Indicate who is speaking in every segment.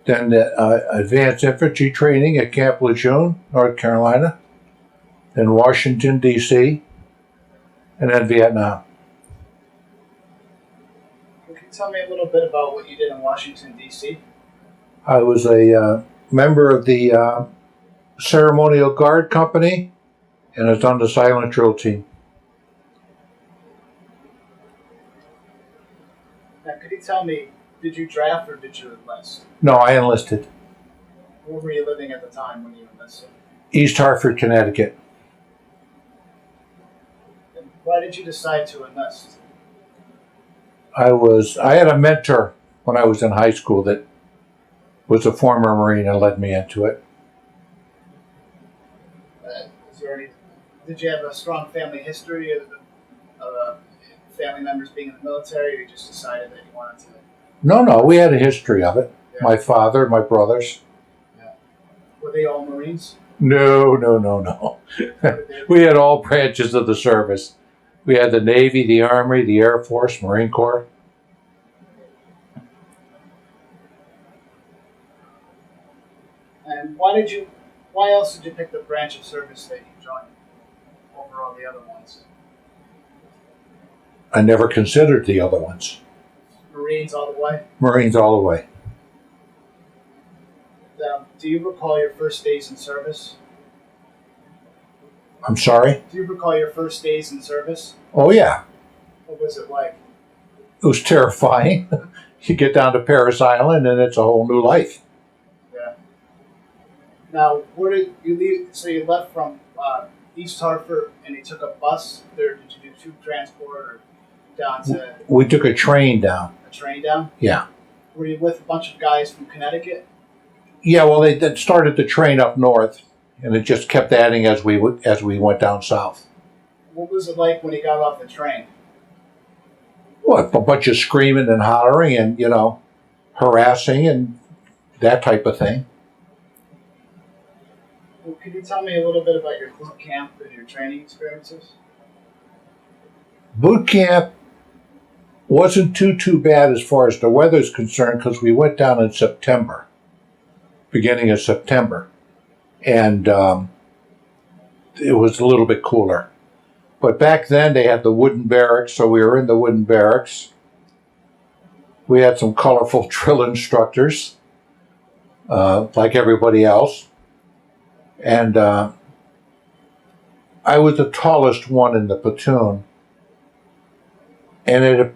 Speaker 1: then advanced infantry training at Camp Lejeune, North Carolina, then Washington, D.C., and then Vietnam.
Speaker 2: Can you tell me a little bit about what you did in Washington, D.C.?
Speaker 1: I was a member of the Ceremonial Guard Company, and I was on the silent drill team.
Speaker 2: Now, could you tell me, did you draft or did you enlist?
Speaker 1: No, I enlisted.
Speaker 2: Where were you living at the time when you enlisted?
Speaker 1: East Hartford, Connecticut.
Speaker 2: And why did you decide to enlist?
Speaker 1: I had a mentor when I was in high school that was a former Marine and led me into it.
Speaker 2: Did you have a strong family history of family members being in the military, or you just decided that you wanted to?
Speaker 1: No, we had a history of it.
Speaker 2: Yeah.
Speaker 1: My father, my brothers.
Speaker 2: Yeah. Were they all Marines?
Speaker 1: No. We had all branches of the service. We had the Navy, the Army, the Air Force, Marine Corps.
Speaker 2: And why else did you pick the branch of service that you joined over all the other ones?
Speaker 1: I never considered the other ones.
Speaker 2: Marines all the way?
Speaker 1: Marines all the way.
Speaker 2: Do you recall your first days in service?
Speaker 1: I'm sorry?
Speaker 2: Do you recall your first days in service?
Speaker 1: Oh, yeah.
Speaker 2: What was it like?
Speaker 1: It was terrifying. You get down to Paris Island and it's a whole new life.
Speaker 2: Yeah. Now, where did you leave? So you left from East Hartford and you took a bus there. Did you do tube transport or down to
Speaker 1: We took a train down.
Speaker 2: a train down?
Speaker 1: Yeah.
Speaker 2: Were you with a bunch of guys from Connecticut?
Speaker 1: Yeah, well, they started the train up north, and it just kept adding as we went down south.
Speaker 2: What was it like when you got off the train?
Speaker 1: What, a bunch of screaming and hollering and, harassing and that type of thing.
Speaker 2: Well, could you tell me a little bit about your boot camp and your training experiences?
Speaker 1: Boot camp wasn't too bad as far as the weather's concerned because we went down in September, beginning of September, and it was a little bit cooler. But back then they had the wooden barracks, so we were in the wooden barracks. We had some colorful drill instructors, like everybody else. And I was the tallest one in the platoon. And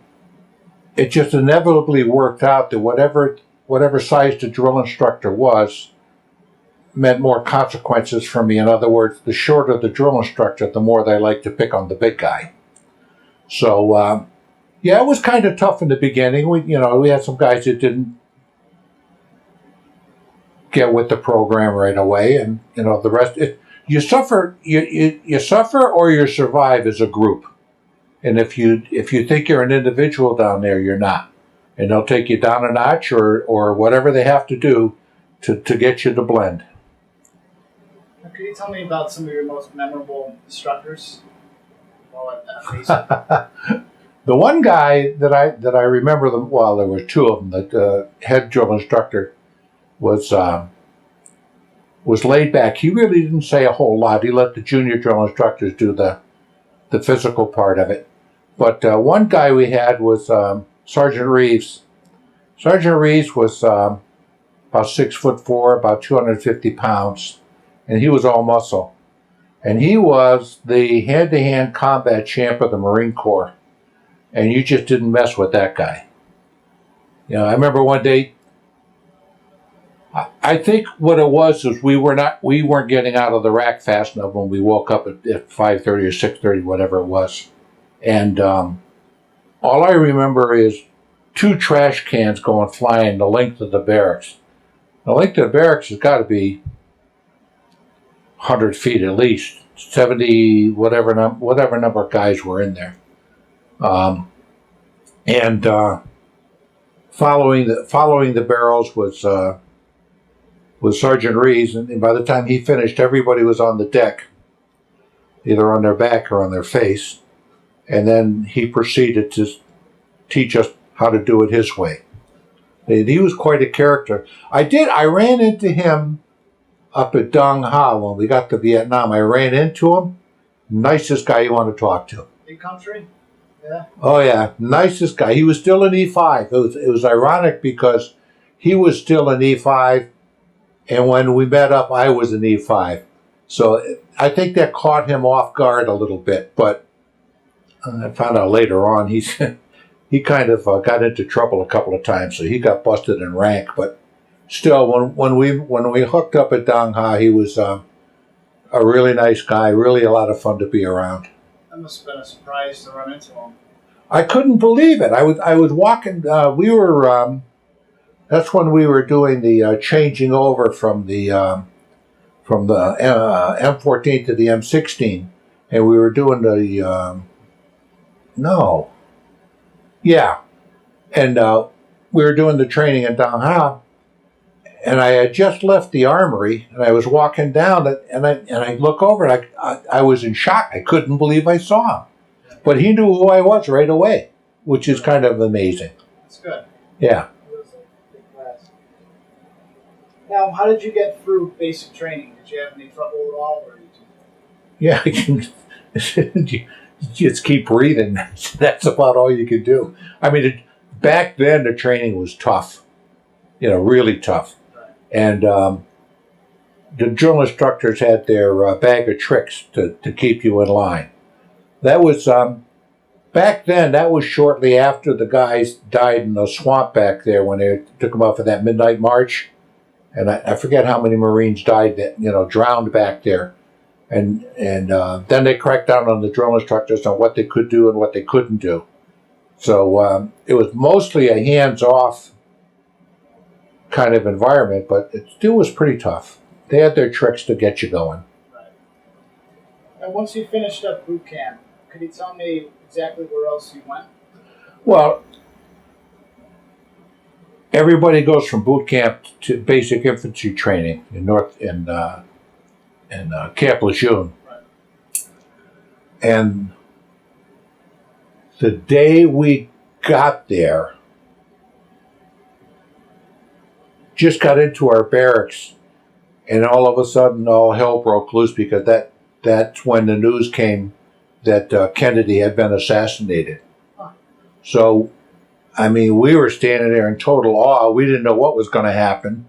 Speaker 1: it just inevitably worked out that whatever size the drill instructor was meant more consequences for me. In other words, the shorter the drill instructor, the more they liked to pick on the big guy. So, yeah, it was kind of tough in the beginning. We had some guys that didn't get with the program right away, and the rest. You suffer or you survive as a group. And if you think you're an individual down there, you're not. And they'll take you down a notch or whatever they have to do to get you to blend.
Speaker 2: Now, could you tell me about some of your most memorable instructors while at that base?
Speaker 1: The one guy that I remember there were two of them. The head drill instructor was laid back. He really didn't say a whole lot. He let the junior drill instructors do the physical part of it. But one guy we had was Sergeant Reeves. Sergeant Reeves was about 6'4", about 250 pounds, and he was all muscle. And he was the hand-to-hand combat champ of the Marine Corps. And you just didn't mess with that guy. I remember one day, I think what it was is we weren't getting out of the rack fast enough when we woke up at 5:30 or 6:30, whatever it was. And all I remember is 2 trash cans going flying the length of the barracks. The length of the barracks has got to be 100 feet at least, 70, whatever number of guys were in there. And following the barrels was Sergeant Reeves, and by the time he finished, everybody was on the deck, either on their back or on their face. And then he proceeded to teach us how to do it his way. He was quite a character. I ran into him up at Dong Ha when we got to Vietnam. I ran into him. Nicest guy you want to talk to.
Speaker 2: Big country? Yeah.
Speaker 1: Oh yeah, nicest guy. He was still in E5. It was ironic because he was still in E5, and when we met up, I was in E5. So I think that caught him off guard a little bit. But I found out later on he kind of got into trouble a couple of times, so he got busted in rank. But still, when we hooked up at Dong Ha, he was a really nice guy. Really a lot of fun to be around.
Speaker 2: That must have been a surprise to run into him.
Speaker 1: I couldn't believe it. I was walking. We were. That's when we were doing the changing over from the M14 to the M16, and we were doing the no, yeah, and we were doing the training in Dong Ha, and I had just left the armory, and I was walking down it, and I look over, and I was in shock. I couldn't believe I saw him, but he knew who I was right away, which is kind of amazing.
Speaker 2: That's good.
Speaker 1: Yeah.
Speaker 2: Now, how did you get through basic training? Did you have any trouble at all? Or
Speaker 1: Yeah, you just keep breathing. That's about all you could do. I mean, back then the training was tough, really tough.
Speaker 2: Right.
Speaker 1: And the drill instructors had their bag of tricks to keep you in line. That was, back then, that was shortly after the guys died in the swamp back there when they took them out for that midnight march. And I forget how many Marines died that, drowned back there. And then they cracked down on the drill instructors on what they could do and what they couldn't do. So it was mostly a hands-off kind of environment, but it still was pretty tough. They had their tricks to get you going.
Speaker 2: Right. And once you finished up boot camp, could you tell me exactly where else you went?
Speaker 1: Well, everybody goes from boot camp to basic infantry training in Camp Lejeune.
Speaker 2: Right.
Speaker 1: And the day we got there, just got into our barracks, and all of a sudden all hell broke loose because that's when the news came that Kennedy had been assassinated.
Speaker 2: Huh.
Speaker 1: So, I mean, we were standing there in total awe. We didn't know what was going to happen,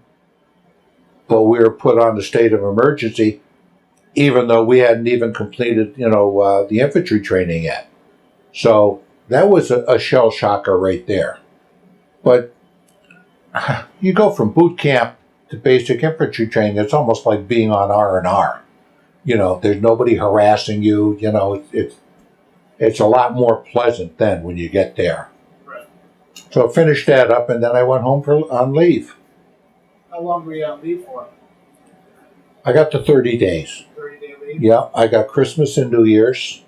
Speaker 1: but we were put on the state of emergency, even though we hadn't even completed, the infantry training yet. So that was a shell shocker right there. But you go from boot camp to basic infantry training, it's almost like being on R&R. There's nobody harassing you. It's a lot more pleasant then when you get there.
Speaker 2: Right.
Speaker 1: So I finished that up, and then I went home on leave.
Speaker 2: How long were you on leave for?
Speaker 1: I got to 30 days.
Speaker 2: 30-day leave?
Speaker 1: Yeah, I got Christmas and New Year's.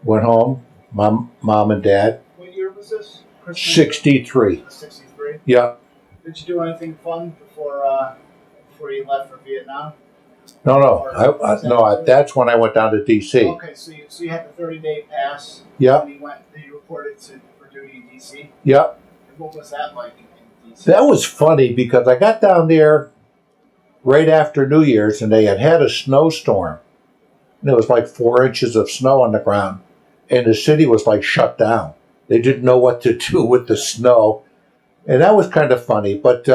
Speaker 1: Went home, mom and dad.
Speaker 2: What year was this? Christmas?
Speaker 1: 63.
Speaker 2: 63?
Speaker 1: Yeah.
Speaker 2: Did you do anything fun before you left for Vietnam?
Speaker 1: No. That's when I went down to D.C.
Speaker 2: Okay, so you had the 30-day pass.
Speaker 1: Yeah.
Speaker 2: And you reported for duty in D.C.
Speaker 1: Yeah.
Speaker 2: And what was that like in D.C.?
Speaker 1: That was funny because I got down there right after New Year's, and they had a snowstorm. And it was like 4 inches of snow on the ground, and the city was like shut down. They didn't know what to do with the snow, and that was kind of funny. But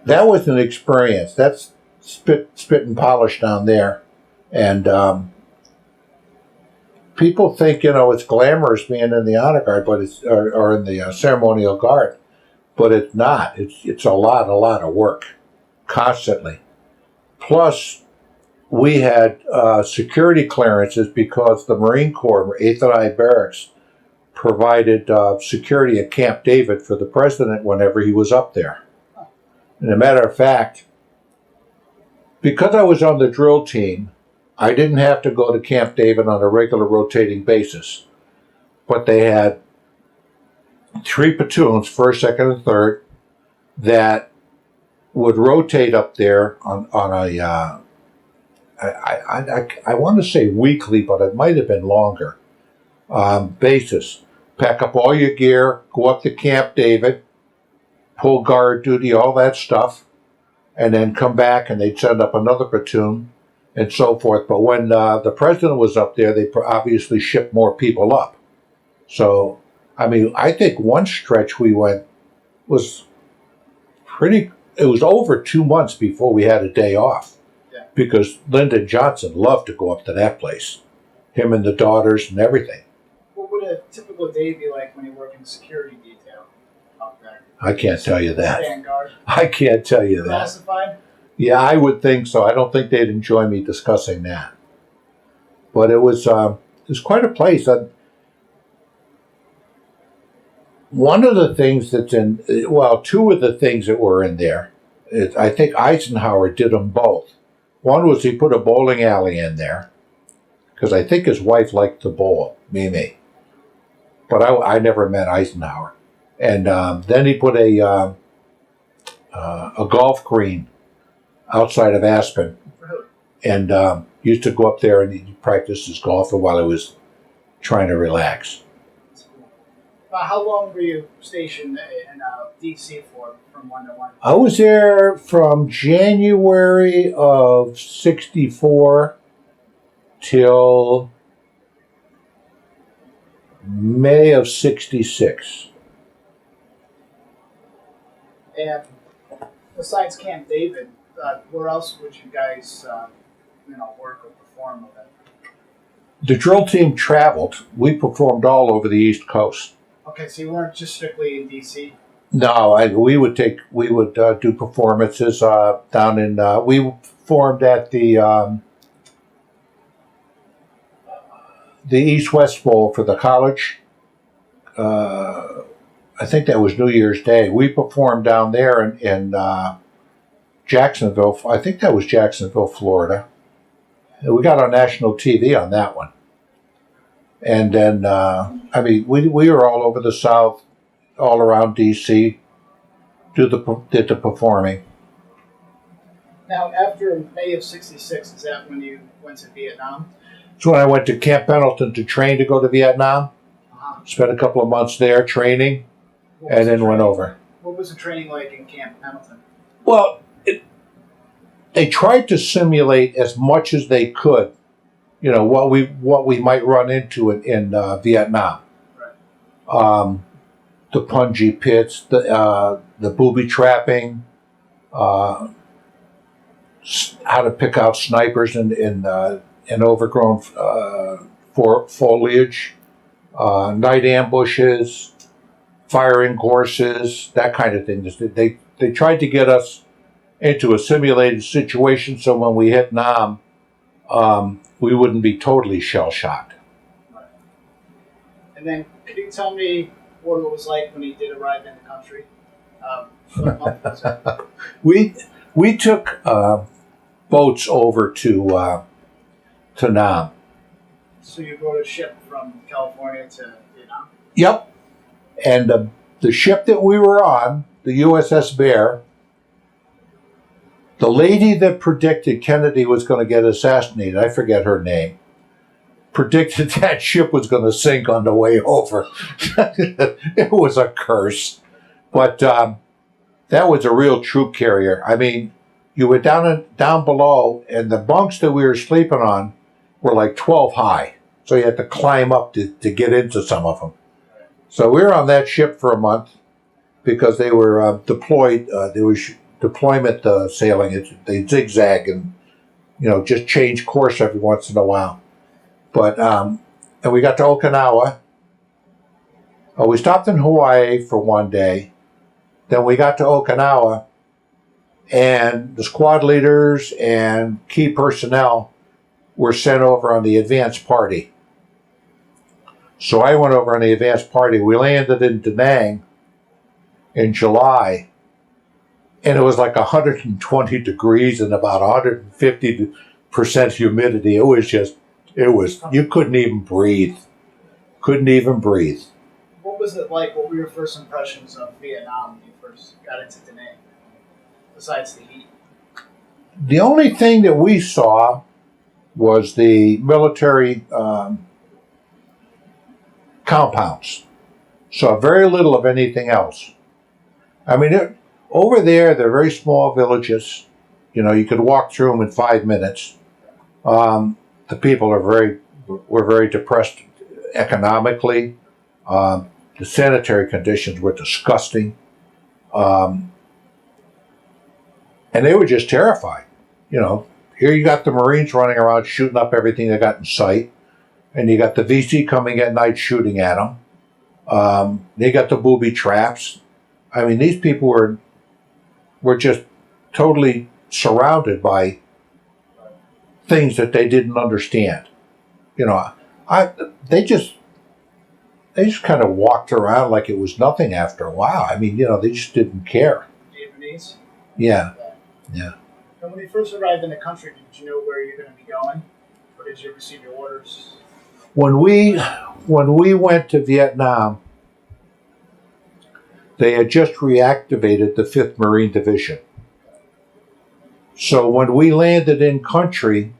Speaker 1: that was an experience. That's spit and polish down there, and people think it's glamorous being in the honor guard, but or in the ceremonial guard, but it's not. It's a lot of work, constantly. Plus, we had security clearances because the Marine Corps, 8th and I Barracks, provided security at Camp David for the president whenever he was up there. And a matter of fact, because I was on the drill team, I didn't have to go to Camp David on a regular rotating basis. But they had 3 platoons, 1st, 2nd, and 3rd, that would rotate up there on a, I want to say weekly, but it might have been longer, basis. pack up all your gear, go up to Camp David, pull guard duty, all that stuff, and then come back and they'd send up another platoon and so forth. But when the president was up there, they obviously shipped more people up. So, I mean, I think one stretch we went was it was over 2 months before we had a day off.
Speaker 2: Yeah.
Speaker 1: Because Lyndon Johnson loved to go up to that place. Him and the daughters and everything.
Speaker 2: What would a typical day be like when you work in security detail up there?
Speaker 1: I can't tell you that.
Speaker 2: Stand guard.
Speaker 1: I can't tell you that.
Speaker 2: Classified?
Speaker 1: Yeah, I would think so. I don't think they'd enjoy me discussing that. But it was quite a place. One of the things that's in, well, two of the things that were in there, I think Eisenhower did them both. One was he put a bowling alley in there, because I think his wife liked to bowl, Mimi. But I never met Eisenhower. And then he put a golf green outside of Aspen.
Speaker 2: Really?
Speaker 1: And used to go up there and he practiced his golf while he was trying to relax.
Speaker 2: How long were you stationed in D.C. for, from 1 to 1?
Speaker 1: I was there from January of 64 till May of 66.
Speaker 2: And besides Camp David, where else would you guys, work or perform with it?
Speaker 1: The drill team traveled. We performed all over the East Coast.
Speaker 2: Okay, so you weren't just strictly in D.C.?
Speaker 1: No, we would do performances down in. We performed at the East-West Bowl for the college. I think that was New Year's Day. We performed down there in Jacksonville. I think that was Jacksonville, Florida. And we got on national TV on that one. And then, we were all over the South, all around D.C., did the performing.
Speaker 2: Now, after May of 66, is that when you went to Vietnam?
Speaker 1: It's when I went to Camp Pendleton to train to go to Vietnam.
Speaker 2: Uh-huh.
Speaker 1: Spent a couple of months there training, and then went over.
Speaker 2: What was the training like in Camp Pendleton?
Speaker 1: Well, they tried to simulate as much as they could, what we might run into in Vietnam.
Speaker 2: Right.
Speaker 1: The punji pits, the booby trapping, how to pick out snipers in overgrown foliage, night ambushes, firing courses, that kind of thing. They tried to get us into a simulated situation so when we hit Nam, we wouldn't be totally shell-shocked.
Speaker 2: Right. And then, could you tell me what it was like when you did arrive in the country? What month was it?
Speaker 1: We took boats over to Nam.
Speaker 2: So you rode a ship from California to Vietnam?
Speaker 1: Yep. And the ship that we were on, the USS Bear, the lady that predicted Kennedy was going to get assassinated, I forget her name, predicted that ship was going to sink on the way over. It was a curse. But that was a real troop carrier. I mean, you were down below, and the bunks that we were sleeping on were like 12 high. So you had to climb up to get into some of them. So we were on that ship for a month because they were deployed. There was deployment sailing. They zigzag and just change course every once in a while. But and we got to Okinawa. We stopped in Hawaii for one day. Then we got to Okinawa, and the squad leaders and key personnel were sent over on the advance party. So I went over on the advance party. We landed in Da Nang in July, and it was like 120 degrees and about 150% humidity. It was, you couldn't even breathe. Couldn't even breathe.
Speaker 2: What was it like? What were your first impressions of Vietnam when you first got into Da Nang, besides the heat?
Speaker 1: The only thing that we saw was the military compounds. Saw very little of anything else. I mean, over there, they're very small villages. You know, you could walk through them in 5 minutes. The people were very depressed economically. The sanitary conditions were disgusting. And they were just terrified. You know, here you got the Marines running around shooting up everything they got in sight. And you got the VC coming at night shooting at them. They got the booby traps. I mean, these people were just totally surrounded by things that they didn't understand. You know, they just kind of walked around like it was nothing after a while. I mean, you know, they just didn't care.
Speaker 2: Japanese?
Speaker 1: Yeah. Yeah.
Speaker 2: And when you first arrived in the country, did you know where you're going to be going? Or did you receive your orders?
Speaker 1: When we went to Vietnam, they had just reactivated the 5th Marine Division. So when we landed in country,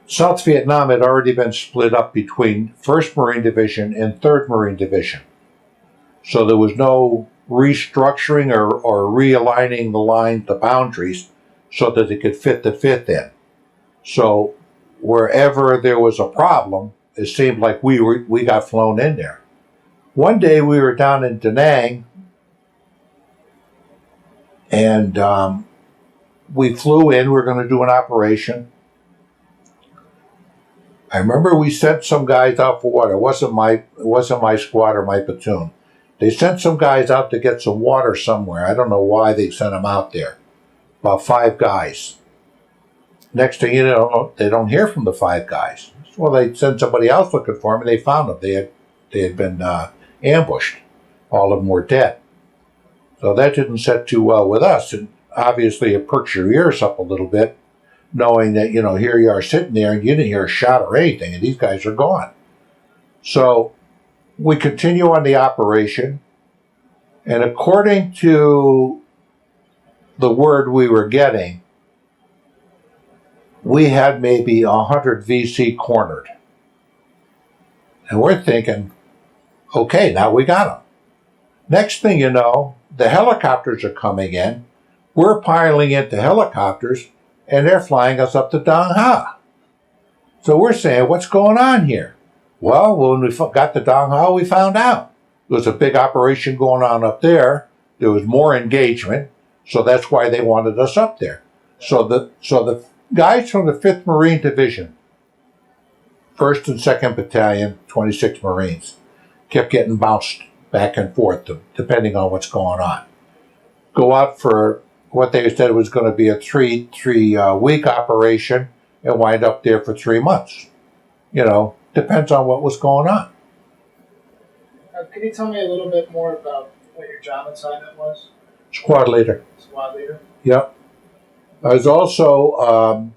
Speaker 1: South Vietnam had already been split up between 1st Marine Division and 3rd Marine Division. So there was no restructuring or realigning the boundaries so that they could fit the 5th in. So wherever there was a problem, it seemed like we got flown in there. One day we were down in Da Nang, and we flew in. We were going to do an operation. I remember we sent some guys out for water. It wasn't my squad or my platoon. They sent some guys out to get some water somewhere. I don't know why they sent them out there. About 5 guys. Next thing you know, they don't hear from the 5 guys. Well, they sent somebody else looking for them, and they found them. They had been ambushed. All of them were dead. So that didn't set too well with us. And obviously, it perks your ears up a little bit, knowing that, you know, here you are sitting there, and you didn't hear a shot or anything, and these guys are gone. So we continue on the operation, and according to the word we were getting, we had maybe 100 VC cornered. And we're thinking, okay, now we got them. Next thing you know, the helicopters are coming in. We're piling into helicopters, and they're flying us up to Dong Ha. So we're saying, what's going on here? Well, when we got to Dong Ha, we found out. There was a big operation going on up there. There was more engagement, so that's why they wanted us up there. So the guys from the 5th Marine Division, 1st and 2nd Battalion, 26 Marines, kept getting bounced back and forth depending on what's going on. Go out for what they said was going to be a three week operation and wind up there for 3 months. You know, depends on what was going on.
Speaker 2: Can you tell me a little bit more about what your job assignment was?
Speaker 1: Squad leader.
Speaker 2: Squad leader?
Speaker 1: Yep. I was also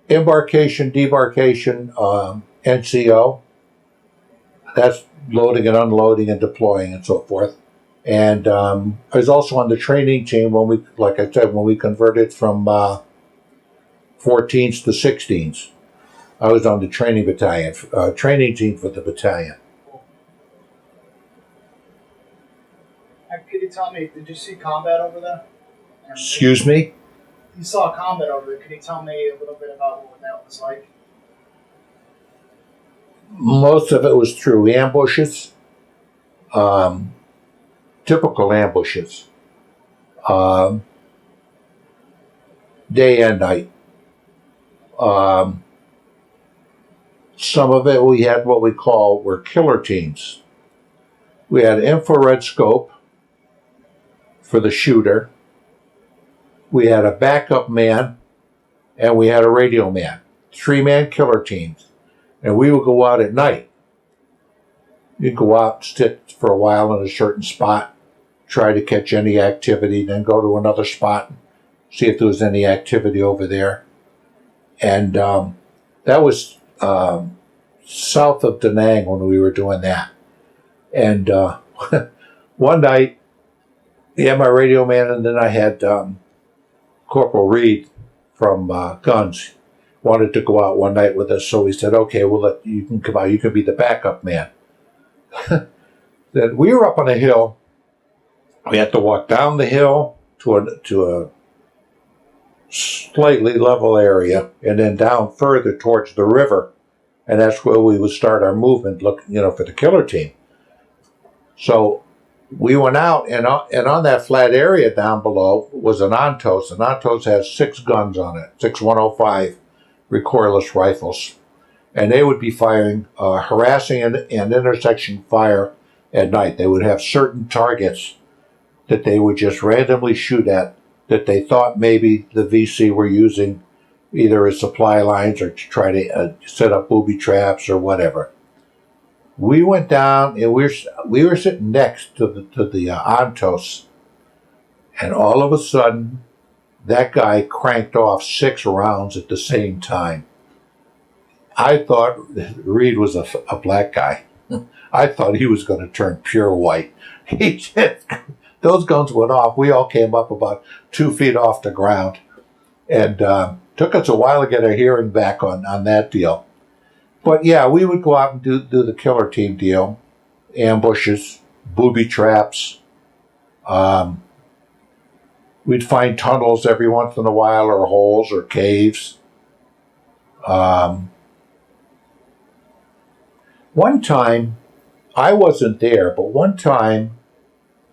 Speaker 1: embarkation, debarkation, NCO. That's loading and unloading and deploying and so forth. And I was also on the training team when we converted from 14s to 16s. I was on the training team for the battalion.
Speaker 2: Could you tell me, did you see combat over there?
Speaker 1: Excuse me?
Speaker 2: You saw combat over there. Could you tell me a little bit about what that was like?
Speaker 1: Most of it was through ambushes, typical ambushes, day and night. Some of it we had what we were killer teams. We had infrared scope for the shooter. We had a backup man, and we had a radio man. 3-man killer teams. And we would go out at night. You'd go out and sit for a while in a certain spot, try to catch any activity, then go to another spot, see if there was any activity over there. And that was south of Da Nang when we were doing that. And one night, yeah, my radio man, and then I had Corporal Reed from Guns wanted to go out one night with us, so we said, okay, you can come out. You can be the backup man. that we were up on a hill. We had to walk down the hill to a slightly level area, and then down further towards the river, and that's where we would start our movement, for the killer team. So we went out, and on that flat area down below was an Ontos. An Ontos has 6 guns on it, 6 105 recoilless rifles, and they would be firing harassing and intersection fire at night. They would have certain targets that they would just randomly shoot at, that they thought maybe the VC were using either as supply lines or to try to set up booby traps or whatever. We went down, and we were sitting next to the Ontos, and all of a sudden, that guy cranked off 6 rounds at the same time. I thought Reed was a black guy. I thought he was going to turn pure white. Those guns went off. We all came up about 2 feet off the ground, and took us a while to get our hearing back on that deal. But yeah, we would go out and do the killer team deal, ambushes, booby traps. We'd find tunnels every once in a while, or holes, or caves. One time, I wasn't there, but one time,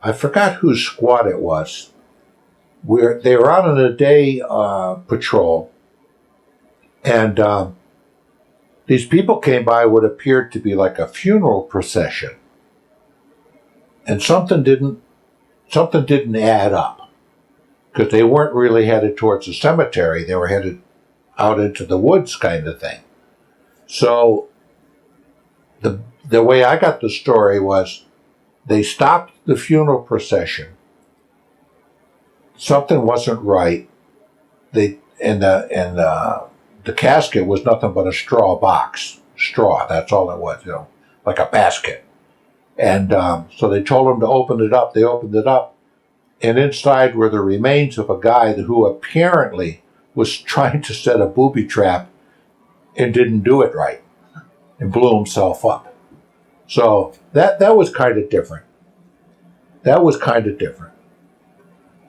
Speaker 1: I forgot whose squad it was. They were out on a day patrol, and these people came by what appeared to be like a funeral procession, and something didn't add up, because they weren't really headed towards the cemetery. They were headed out into the woods, kind of thing. So the way I got the story was, they stopped the funeral procession. Something wasn't right. The casket was nothing but a straw box. Straw, that's all it was, like a basket. And so they told them to open it up. They opened it up, and inside were the remains of a guy who apparently was trying to set a booby trap and didn't do it right, and blew himself up. So that was kind of different.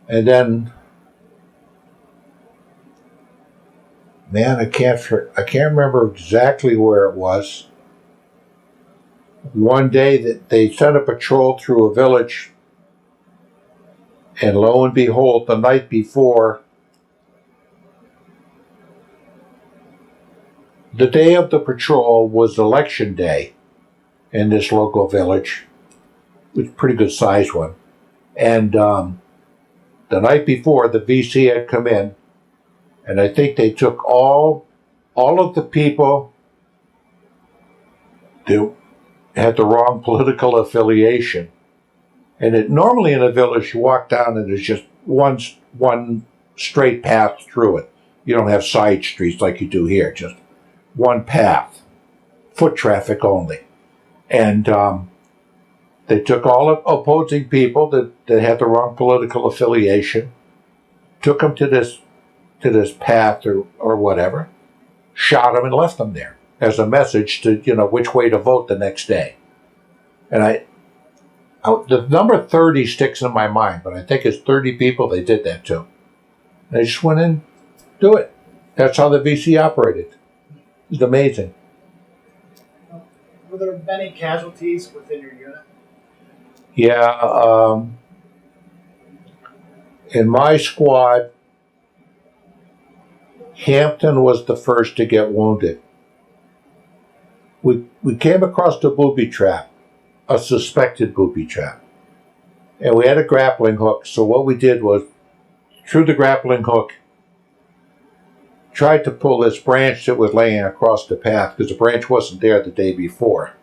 Speaker 1: And then, man, I can't remember exactly where it was. One day that they sent a patrol through a village, and lo and behold, the night before, the day of the patrol was election day in this local village, which was a pretty good sized one. And the night before, the VC had come in, and I think they took all of the people that had the wrong political affiliation. And normally in a village, you walk down and there's just one straight path through it. You don't have side streets like you do here, just one path, foot traffic only. And they took all of opposing people that had the wrong political affiliation, took them to this path or whatever, shot them and left them there as a message to which way to vote the next day. And the number 30 sticks in my mind, but I think it's 30 people they did that to. They just went in, do it. That's how the VC operated. It was amazing.
Speaker 2: Were there many casualties within your unit?
Speaker 1: Yeah, in my squad, Hampton was the first to get wounded. We came across the booby trap, a suspected booby trap, and we had a grappling hook. So what we did was, through the grappling hook, tried to pull this branch that was laying across the path, because the branch wasn't there the day before.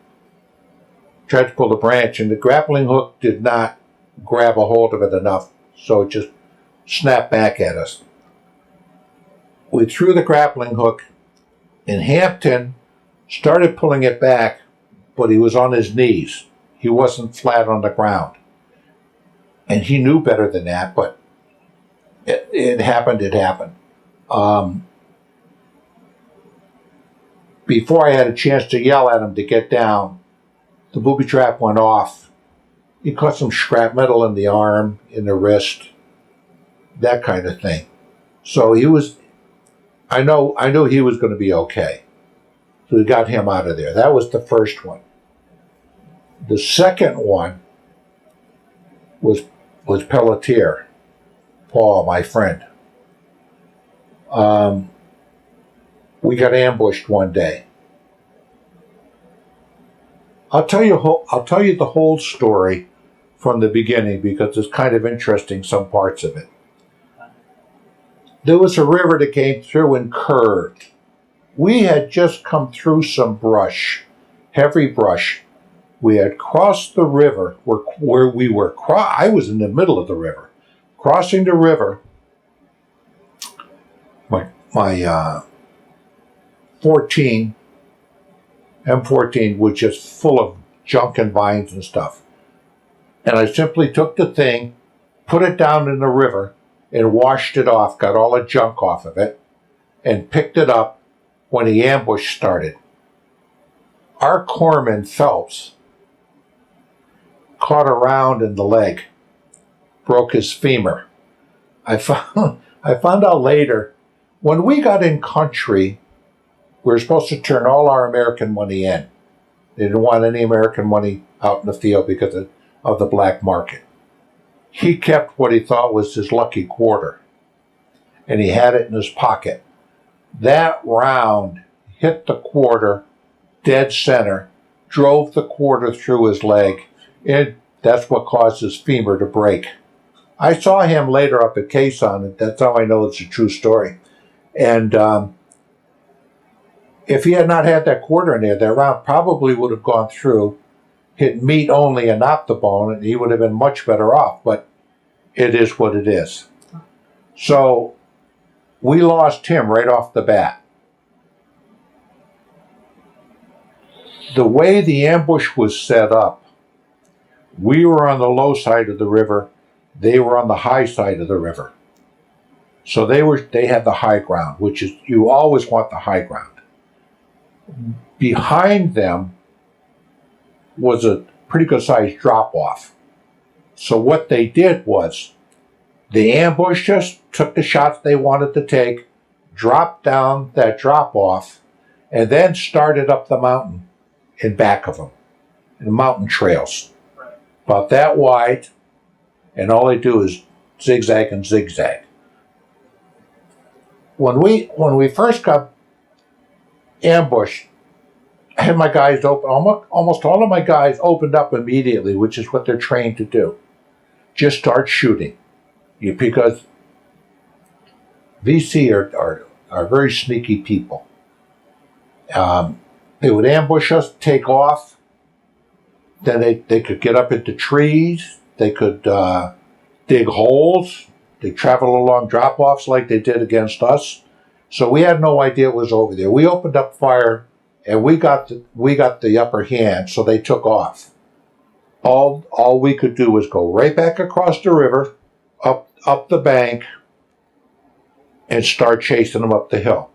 Speaker 1: Tried to pull the branch, and the grappling hook did not grab a hold of it enough, so it just snapped back at us. We threw the grappling hook, and Hampton started pulling it back, but he was on his knees. He wasn't flat on the ground. And he knew better than that, but it happened. Before I had a chance to yell at him to get down, the booby trap went off. He caught some shrapnel in the arm, in the wrist, that kind of thing. So he was, I knew he was going to be okay. So we got him out of there. That was the first one. The second one was Pelletier, Paul, my friend. We got ambushed one day. I'll tell you the whole story from the beginning because it's kind of interesting, some parts of it. There was a river that came through and curved. We had just come through some brush, heavy brush. We had crossed the river where we were. I was in the middle of the river, crossing the river. My M14 was just full of junk and vines and stuff. And I simply took the thing, put it down in the river, and washed it off, got all the junk off of it, and picked it up when the ambush started. Our corpsman, Phelps, caught a round in the leg, broke his femur. I found out later, when we got in country, we were supposed to turn all our American money in. They didn't want any American money out in the field because of the black market. He kept what he thought was his lucky quarter, and he had it in his pocket. That round hit the quarter dead center, drove the quarter through his leg, and that's what caused his femur to break. I saw him later up at Quezon, and that's how I know it's a true story. And if he had not had that quarter in there, that round probably would have gone through, hit meat only and not the bone, and he would have been much better off. But it is what it is. So we lost him right off the bat. The way the ambush was set up, we were on the low side of the river, they were on the high side of the river. So they had the high ground, which is, you always want the high ground. Behind them was a pretty good sized drop off. So what they did was they ambushed us, took the shots they wanted to take, dropped down that drop off, and then started up the mountain in back of them, in mountain trails.
Speaker 2: Right.
Speaker 1: About that wide, and all they do is zigzag and zigzag. When we first got ambushed, I had my guys open, almost all of my guys opened up immediately, which is what they're trained to do. Just start shooting. Because VC are very sneaky people. They would ambush us, take off, then they could get up into trees, they could dig holes, they travel along drop-offs like they did against us. So we had no idea it was over there. We opened up fire, and we got the upper hand, so they took off. All we could do was go right back across the river, up the bank, and start chasing them up the hill.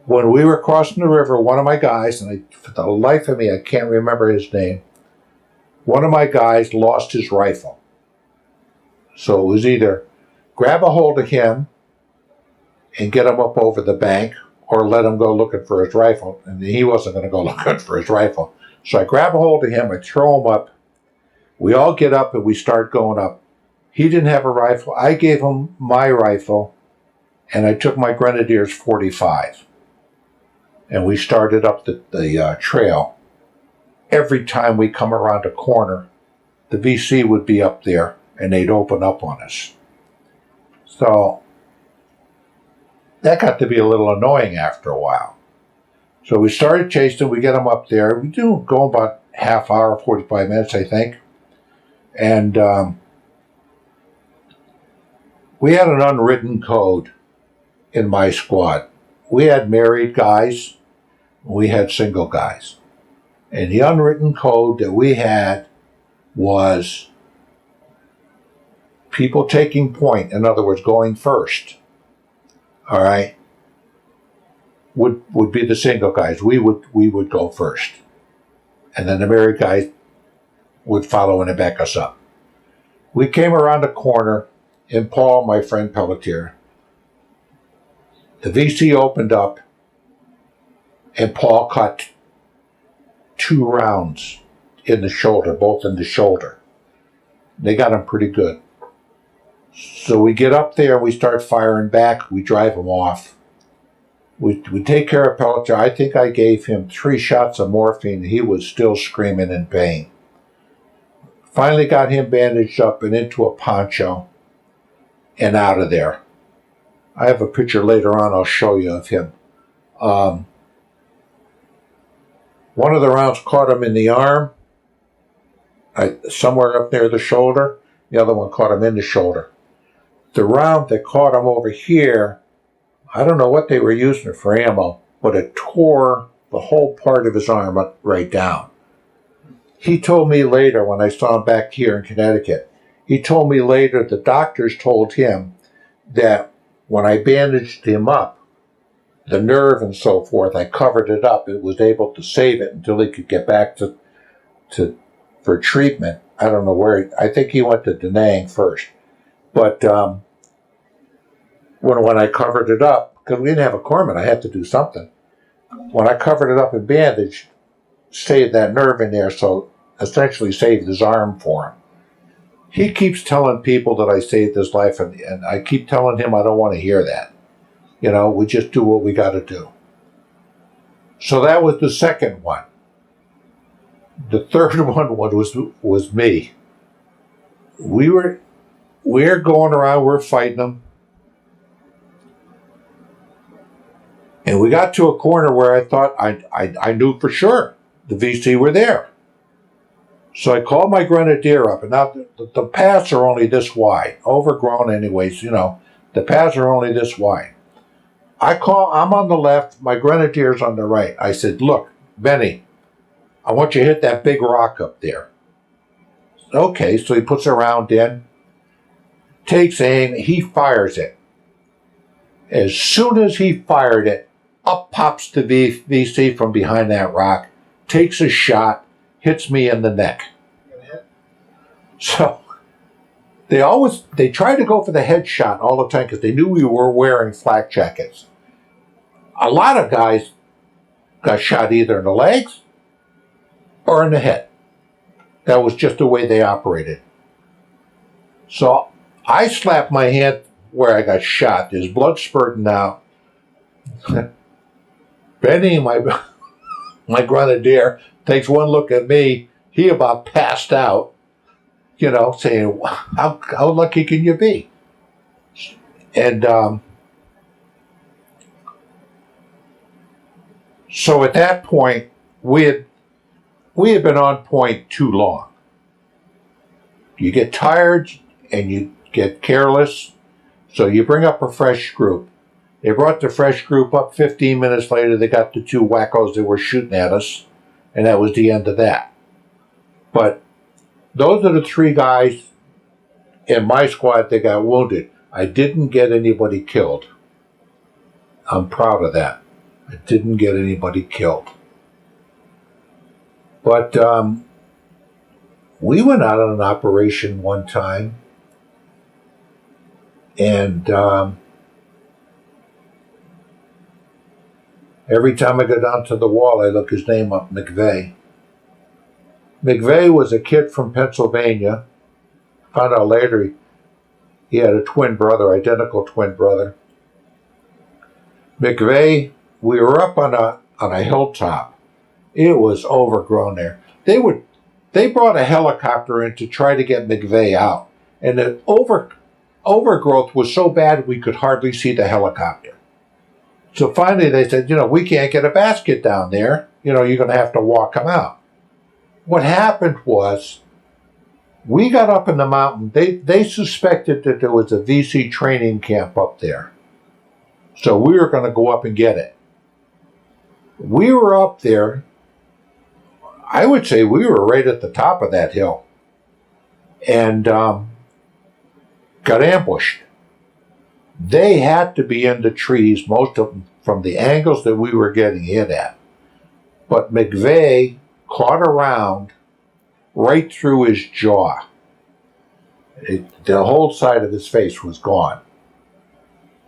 Speaker 1: When we were crossing the river, one of my guys, and for the life of me, I can't remember his name, one of my guys lost his rifle. So it was either grab a hold of him and get him up over the bank, or let him go looking for his rifle. And he wasn't going to go looking for his rifle. So I grab a hold of him, I throw him up. We all get up and we start going up. He didn't have a rifle. I gave him my rifle, and I took my Grenadier's .45. And we started up the trail. Every time we come around a corner, the VC would be up there, and they'd open up on us. So that got to be a little annoying after a while. So we started chasing, we get them up there. We do go about half hour, 45 minutes, I think. And we had an unwritten code in my squad. We had married guys, we had single guys. And the unwritten code that we had was people taking point, in other words, going first, all right, would be the single guys. We would go first. and then the married guy would follow and back us up. We came around the corner, and Paul, my friend Pelletier, the VC opened up, and Paul caught 2 rounds in the shoulder, both in the shoulder. They got him pretty good. So we get up there, we start firing back, we drive him off. We take care of Pelletier. I think I gave him 3 shots of morphine. He was still screaming in pain. Finally got him bandaged up and into a poncho and out of there. I have a picture later on I'll show you of him. One of the rounds caught him in the arm, somewhere up near the shoulder. The other one caught him in the shoulder. The round that caught him over here, I don't know what they were using it for ammo, but it tore the whole part of his arm up right down. He told me later, when I saw him back here in Connecticut, he told me later the doctors told him that when I bandaged him up, the nerve and so forth, I covered it up. It was able to save it until he could get back for treatment. I don't know where. I think he went to Da Nang first. But when I covered it up, because we didn't have a corpsman, I had to do something. When I covered it up and bandaged, saved that nerve in there, so essentially saved his arm for him. He keeps telling people that I saved his life, and I keep telling him I don't want to hear that. You know, we just do what we got to do. So that was the second one. The third one was me. We're going around, we're fighting them. And we got to a corner where I thought I knew for sure the VC were there. So I called my grenadier up, and now the paths are only this wide, overgrown anyways, you know. The paths are only this wide. I'm on the left, my grenadier's on the right. I said, look, Benny, I want you to hit that big rock up there. Okay, so he puts a round in, takes aim, he fires it. As soon as he fired it, up pops the VC from behind that rock, takes a shot, hits me in the neck. So they tried to go for the headshot all the time because they knew we were wearing flak jackets. A lot of guys got shot either in the legs or in the head. That was just the way they operated. So I slapped my hand where I got shot. There's blood spurting out. Benny, my grenadier, takes one look at me. He about passed out, you know, saying, how lucky can you be? And so at that point, we had been on point too long. You get tired and you get careless, so you bring up a fresh group. They brought the fresh group up. 15 minutes later, they got the 2 wackos that were shooting at us, and that was the end of that. But those are the 3 guys in my squad that got wounded. I didn't get anybody killed. I'm proud of that. I didn't get anybody killed. But we went out on an operation one time, and every time I go down to the wall, I look his name up, McVeigh. McVeigh was a kid from Pennsylvania. Found out later he had a twin brother, identical twin brother. McVeigh, we were up on a hilltop. It was overgrown there. They brought a helicopter in to try to get McVeigh out. And the overgrowth was so bad we could hardly see the helicopter. So finally they said, you know, we can't get a basket down there. You know, you're going to have to walk him out. What happened was, we got up in the mountain. They suspected that there was a VC training camp up there. So we were going to go up and get it. We were up there. I would say we were right at the top of that hill. And got ambushed. They had to be in the trees, most of them from the angles that we were getting hit at. But McVeigh caught a round right through his jaw. The whole side of his face was gone.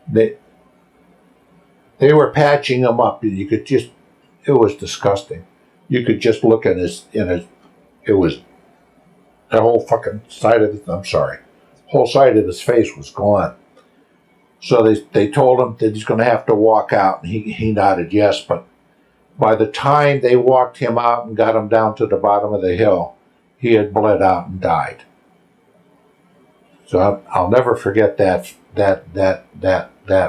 Speaker 1: They were patching him up, and you could just, it was disgusting. You could just look at it was, the whole fucking side of his, I'm sorry, whole side of his face was gone. So they told him that he's going to have to walk out, and he nodded yes, but by the time they walked him out and got him down to the bottom of the hill, he had bled out and died. So I'll never forget that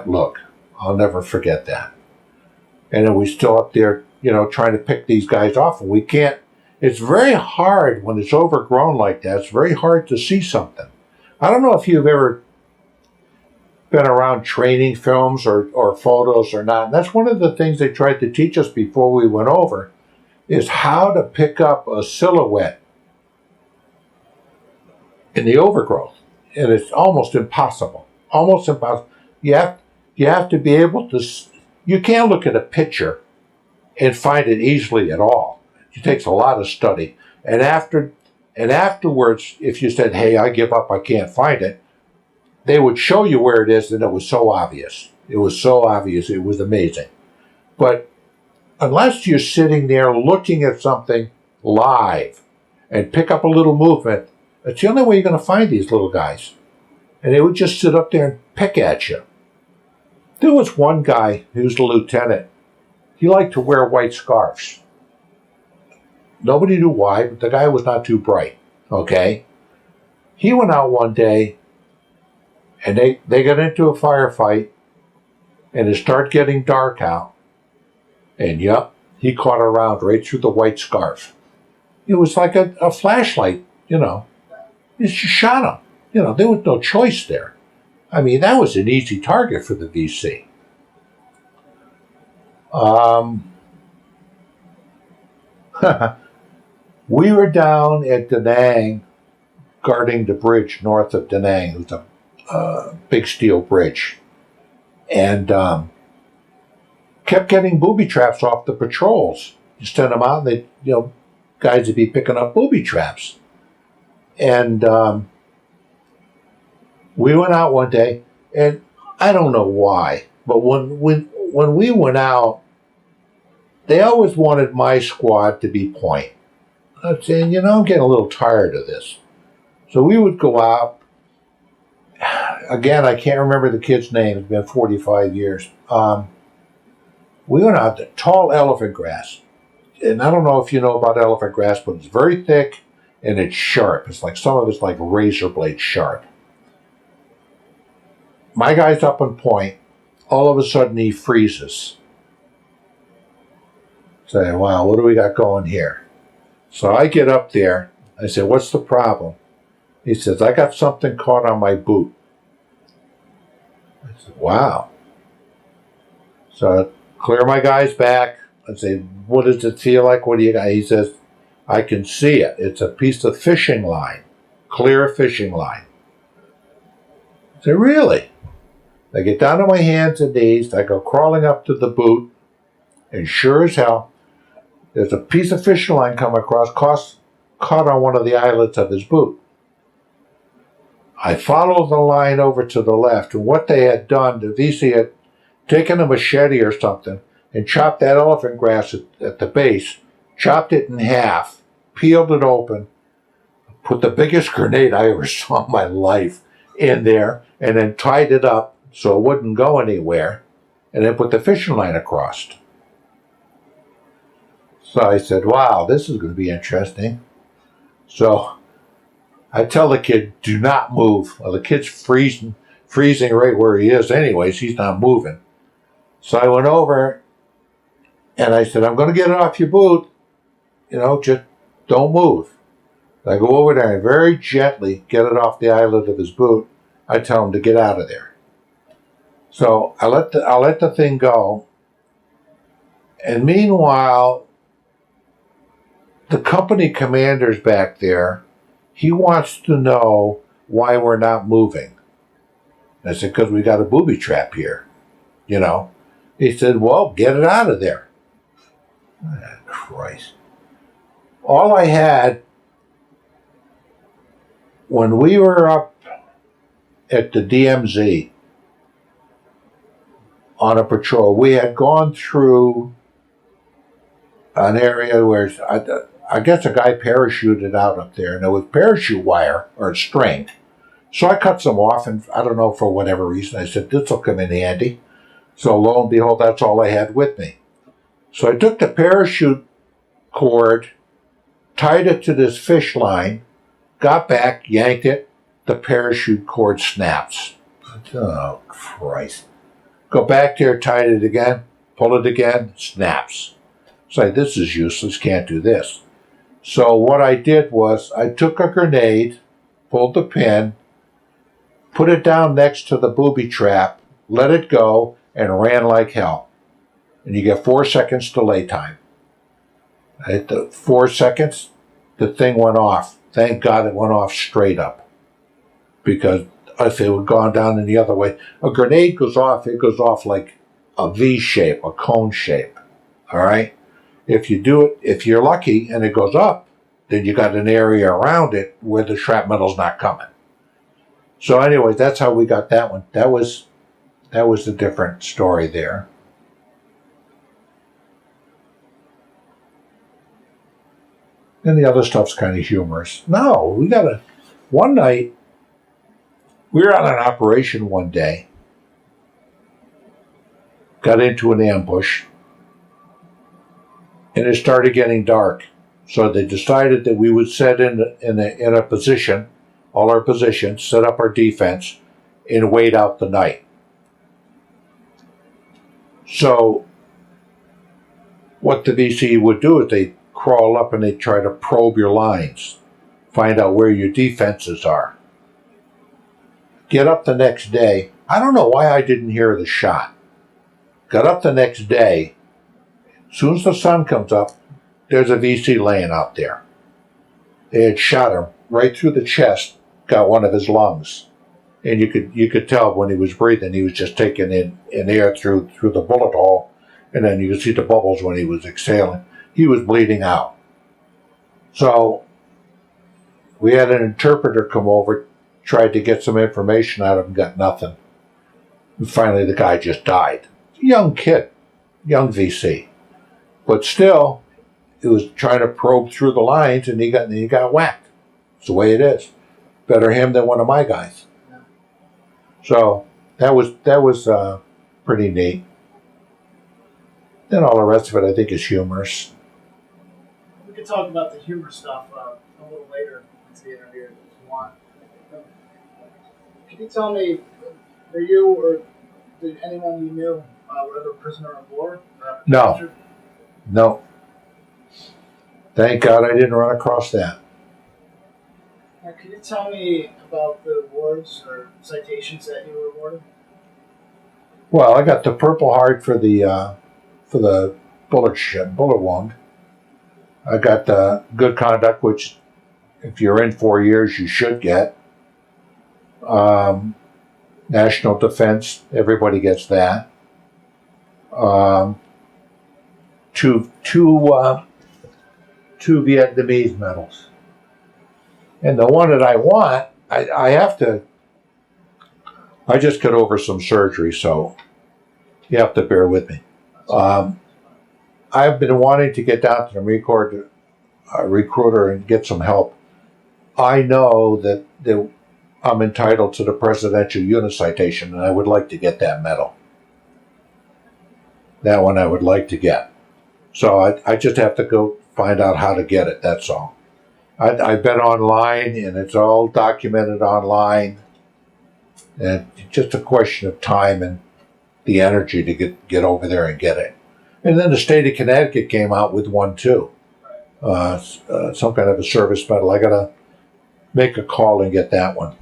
Speaker 1: look. I'll never forget that. And then we're still up there, trying to pick these guys off, and we can't. It's very hard when it's overgrown like that. It's very hard to see something. I don't know if you've ever been around training films or photos or not. And that's one of the things they tried to teach us before we went over, is how to pick up a silhouette in the overgrowth. And it's almost impossible. Almost impossible. You have to be able to. You can't look at a picture and find it easily at all. It takes a lot of study. And afterwards, if you said, "Hey, I give up. I can't find it," they would show you where it is, and it was so obvious. It was so obvious. It was amazing. But unless you're sitting there looking at something live and pick up a little movement, that's the only way you're going to find these little guys. And they would just sit up there and pick at you. There was one guy who was a lieutenant. He liked to wear white scarves. Nobody knew why, but the guy was not too bright. Okay? He went out one day, and they got into a firefight, and it started getting dark out. And yep, he caught a round right through the white scarf. It was like a flashlight, It just shot him. There was no choice there. I mean, that was an easy target for the VC. We were down at Da Nang, guarding the bridge north of Da Nang. It was a big steel bridge. And kept getting booby traps off the patrols. You send them out, and guys would be picking up booby traps. And we went out one day, and I don't know why, but when we went out, they always wanted my squad to be point. I'm saying, I'm getting a little tired of this. So we would go out. Again, I can't remember the kid's name. It's been 45 years. We went out to tall elephant grass. And I don't know if you know about elephant grass, but it's very thick and it's sharp. It's like, some of it's like razor blade sharp. My guy's up on point. All of a sudden he freezes. Say, wow, what do we got going here? So I get up there. I say, what's the problem? He says, I got something caught on my boot. I said, wow. So I clear my guy's back. I say, what does it feel like? What do you got? He says, I can see it. It's a piece of fishing line, clear fishing line. I say, really? I get down on my hands and knees. I go crawling up to the boot, and sure as hell, there's a piece of fishing line come across, caught on one of the eyelets of his boot. I followed the line over to the left, and what they had done, the VC had taken a machete or something and chopped that elephant grass at the base, chopped it in half, peeled it open, put the biggest grenade I ever saw in my life in there, and then tied it up so it wouldn't go anywhere, and then put the fishing line across. So I said, wow, this is going to be interesting. So I tell the kid, do not move. Well, the kid's freezing right where he is anyways. He's not moving. So I went over and I said, I'm going to get it off your boot. Just don't move. I go over there and very gently get it off the eyelid of his boot. I tell him to get out of there. So I let the thing go. And meanwhile, the company commander's back there. He wants to know why we're not moving. I said, because we got a booby trap here. He said, well, get it out of there. Oh, Christ. all I had when we were up at the DMZ on a patrol, we had gone through an area where I guess a guy parachuted out up there, and there was parachute wire or string. So I cut some off, and I don't know, for whatever reason, I said, this will come in handy. So lo and behold, that's all I had with me. So I took the parachute cord, tied it to this fish line, got back, yanked it, the parachute cord snaps. Oh, Christ. Go back there, tied it again, pull it again, snaps. Say, this is useless, can't do this. So what I did was I took a grenade, pulled the pin, put it down next to the booby trap, let it go, and ran like hell. And you get 4 seconds delay time. I hit the 4 seconds, the thing went off. Thank God it went off straight up. Because if it had gone down in the other way, a grenade goes off, it goes off like a V shape, a cone shape. All right? If you do it, if you're lucky and it goes up, then you got an area around it where the shrapnel's not coming. So anyway, that's how we got that one. That was a different story there. And the other stuff's kind of humorous. No, one night, we were on an operation one day, got into an ambush, and it started getting dark. So they decided that we would set in a position, all our positions, set up our defense, and wait out the night. So what the VC would do is they crawl up and they try to probe your lines, find out where your defenses are. Get up the next day. I don't know why I didn't hear the shot. Got up the next day. As soon as the sun comes up, there's a VC laying out there. They had shot him right through the chest, got one of his lungs. And you could tell when he was breathing, he was just taking in air through the bullet hole, and then you could see the bubbles when he was exhaling. He was bleeding out. So we had an interpreter come over, tried to get some information out of him, got nothing. And finally the guy just died. Young kid, young VC. But still, he was trying to probe through the lines, and he got whacked. It's the way it is. Better him than one of my guys. So that was pretty neat. Then all the rest of it, I think, is humorous.
Speaker 2: We can talk about the humor stuff a little later into the interview if you want. Can you tell me, were you or did anyone you knew were ever prisoner of war?
Speaker 1: No. No. Thank God I didn't run across that.
Speaker 2: Now, can you tell me about the awards or citations that you were awarded?
Speaker 1: Well, I got the Purple Heart for the bullet wound. I got the Good Conduct, which if you're in 4 years, you should get. National Defense, everybody gets that. Two Vietnamese medals. And the one that I want, I just got over some surgery, so you have to bear with me. I've been wanting to get down to the recruiter and get some help. I know that I'm entitled to the Presidential Unit Citation, and I would like to get that medal. That one I would like to get. So I just have to go find out how to get it, that's all. I've been online, and it's all documented online. And it's just a question of time and the energy to get over there and get it. And then the state of Connecticut came out with one too. Some kind of a service medal. I got to make a call and get that one.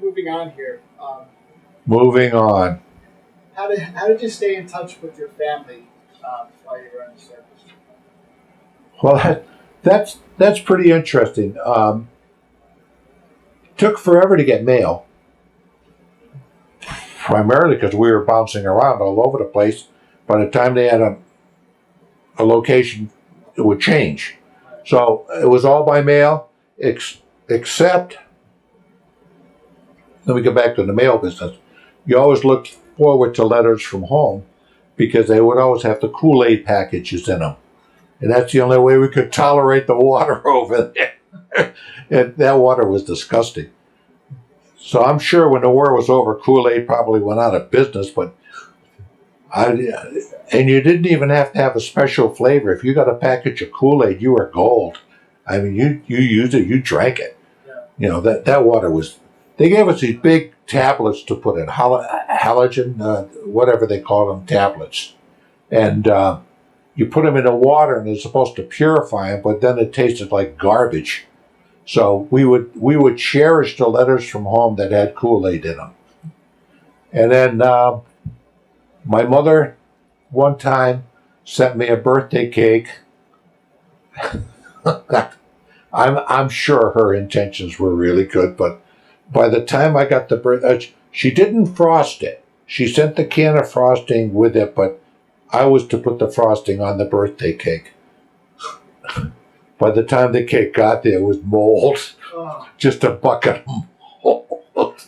Speaker 2: Moving on here.
Speaker 1: Moving on.
Speaker 2: How did you stay in touch with your family while you were in the service?
Speaker 1: Well, that's pretty interesting. Took forever to get mail, primarily because we were bouncing around all over the place. By the time they had a location, it would change. So it was all by mail, except, let me go back to the mail business. You always looked forward to letters from home because they would always have the Kool-Aid packages in them. And that's the only way we could tolerate the water over there. And that water was disgusting. So I'm sure when the war was over, Kool-Aid probably went out of business, but and you didn't even have to have a special flavor. If you got a package of Kool-Aid, you were gold. I mean, you used it, you drank it.
Speaker 2: Yeah.
Speaker 1: You know, that water was, they gave us these big tablets to put in, halogen, whatever they call them, tablets. And you put them in the water and it's supposed to purify them, but then it tasted like garbage. So we would cherish the letters from home that had Kool-Aid in them. And then my mother one time sent me a birthday cake. I'm sure her intentions were really good, but by the time I got the she didn't frost it. She sent the can of frosting with it, but I was to put the frosting on the birthday cake. By the time the cake got there, it was mold.
Speaker 2: Oh.
Speaker 1: Just a bucket of mold.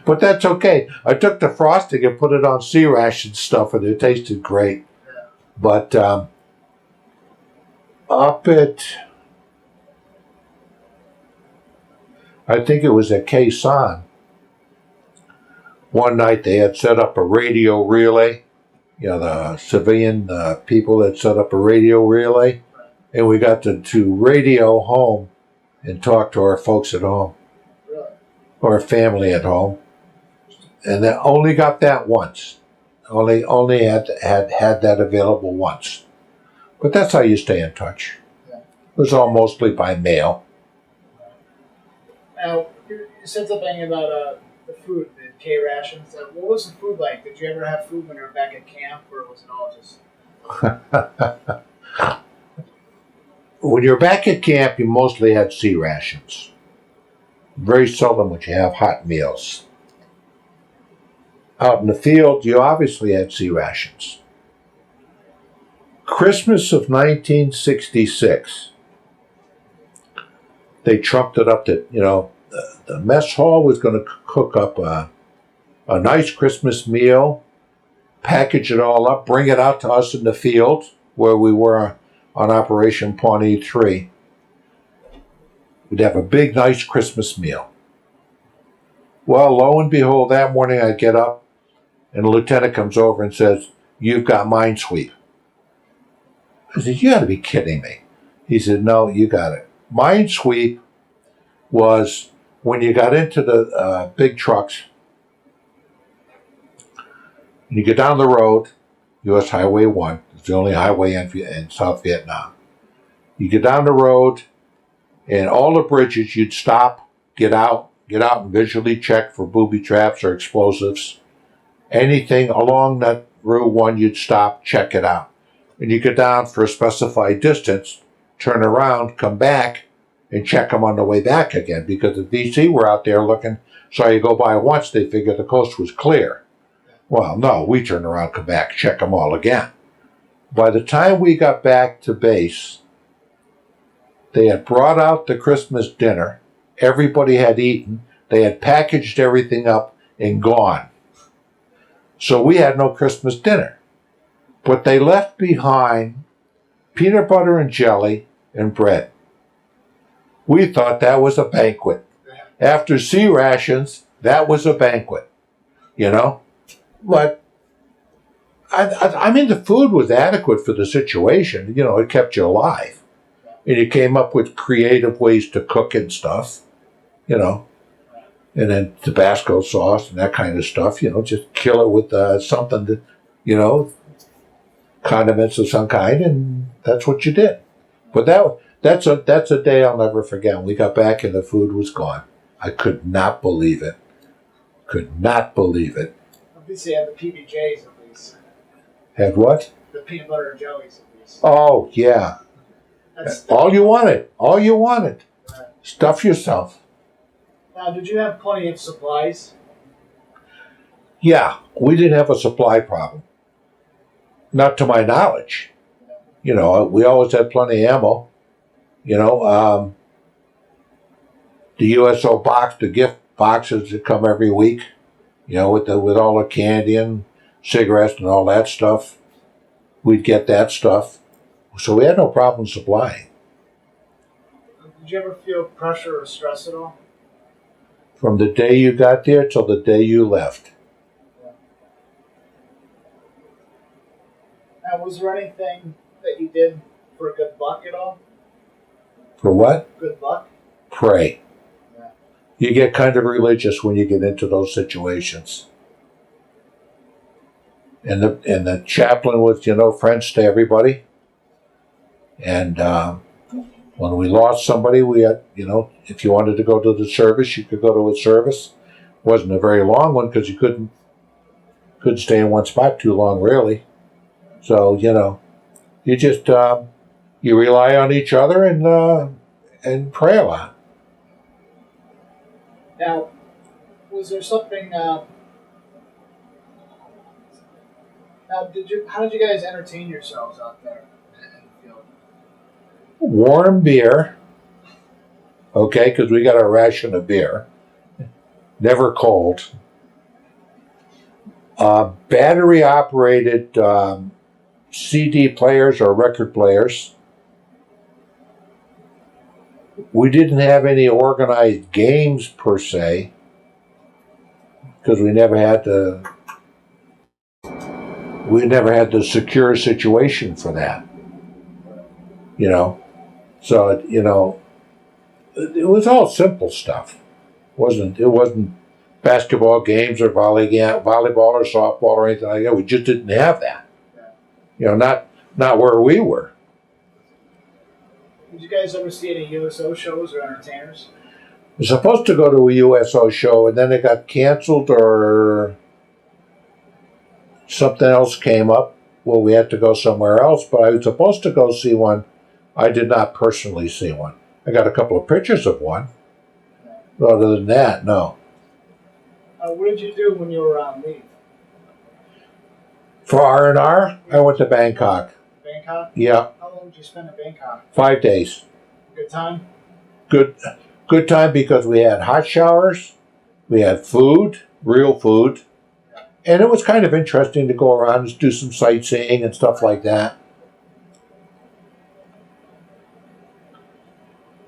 Speaker 1: But that's okay. I took the frosting and put it on sea ration stuff, and it tasted great.
Speaker 2: Yeah.
Speaker 1: But up at, I think it was at Quezon, one night they had set up a radio relay. You know, the civilian people had set up a radio relay. And we got to radio home and talk to our folks at home.
Speaker 2: Really?
Speaker 1: Or our family at home. And they only got that once. Only had that available once. But that's how you stay in touch.
Speaker 2: Yeah.
Speaker 1: It was all mostly by mail.
Speaker 2: Now, you said something about the food, the K rations. What was the food like? Did you ever have food when you were back at camp, or was it all just...
Speaker 1: When you're back at camp, you mostly had sea rations. Very seldom would you have hot meals. Out in the field, you obviously had sea rations. Christmas of 1966, they trumped it up that, you know, the mess hall was going to cook up a nice Christmas meal, package it all up, bring it out to us in the field where we were on Operation Pawnee 3. We'd have a big, nice Christmas meal. Well, lo and behold, that morning I get up and the lieutenant comes over and says, "You've got minesweep." I said, "You got to be kidding me." He said, "No, you got it." Minesweep was when you got into the big trucks, and you get down the road, U.S. Highway 1, it's the only highway in South Vietnam. You get down the road, and all the bridges, you'd stop, get out and visually check for booby traps or explosives. Anything along that Route 1, you'd stop, check it out. And you get down for a specified distance, turn around, come back, and check them on the way back again, because the DC were out there looking, so you go by once, they figure the coast was clear. Well, no, we turn around, come back, check them all again. By the time we got back to base, they had brought out the Christmas dinner. Everybody had eaten. They had packaged everything up and gone. So we had no Christmas dinner. But they left behind peanut butter and jelly and bread. We thought that was a banquet. After sea rations, that was a banquet, you know? But, I mean, the food was adequate for the situation. You know, it kept you alive. And you came up with creative ways to cook and stuff, you know? And then Tabasco sauce and that kind of stuff, you know, just kill it with something that, you know, condiments of some kind, and that's what you did. But that's a day I'll never forget. When we got back and the food was gone. I could not believe it. Could not believe it.
Speaker 2: At least they had the PBJs at least.
Speaker 1: Had what?
Speaker 2: The peanut butter and jellies at least.
Speaker 1: Oh, yeah. All you wanted. All you wanted.
Speaker 2: Right.
Speaker 1: Stuff yourself.
Speaker 2: Now, did you have plenty of supplies? Yeah,
Speaker 1: we didn't have a supply problem. Not to my knowledge. You know, we always had plenty of ammo. You know, the USO box, the gift boxes that come every week. You know, with all the candy and cigarettes and all that stuff. We'd get that stuff. So we had no problem supplying.
Speaker 2: Did you ever feel pressure or stress at all?
Speaker 1: From the day you got there till the day you left.
Speaker 2: Now, was there anything that you did for good luck at all?
Speaker 1: For what?
Speaker 2: Good luck?
Speaker 1: Pray.
Speaker 2: Yeah.
Speaker 1: You get kind of religious when you get into those situations. And the chaplain was, you know, friends to everybody. And when we lost somebody, we had, you know, if you wanted to go to the service, you could go to a service. Wasn't a very long one because you couldn't stay in one spot too long, really. So, you know, you just you rely on each other and pray a lot.
Speaker 2: Now, was there something? How did you guys entertain yourselves out there in the field?
Speaker 1: Warm beer, okay, because we got our ration of beer. Never cold. Battery operated CD players or record players. We didn't have any organized games per se because we never had the secure situation for that. You know, so you know, it was all simple stuff. It wasn't basketball games or volleyball or softball or anything like that. We just didn't have that. You know, not where we were.
Speaker 2: Did you guys ever see any USO shows or entertainers?
Speaker 1: We were supposed to go to a USO show, and then it got canceled or something else came up. Well, we had to go somewhere else, but I was supposed to go see one. I did not personally see one. I got a couple of pictures of one. But other than that, no.
Speaker 2: What did you do when you were on leave?
Speaker 1: For R&R, I went to Bangkok.
Speaker 2: Bangkok?
Speaker 1: Yeah.
Speaker 2: How long did you spend in Bangkok?
Speaker 1: 5 days.
Speaker 2: Good time?
Speaker 1: Good time because we had hot showers, we had food, real food, and it was kind of interesting to go around and do some sightseeing and stuff like that.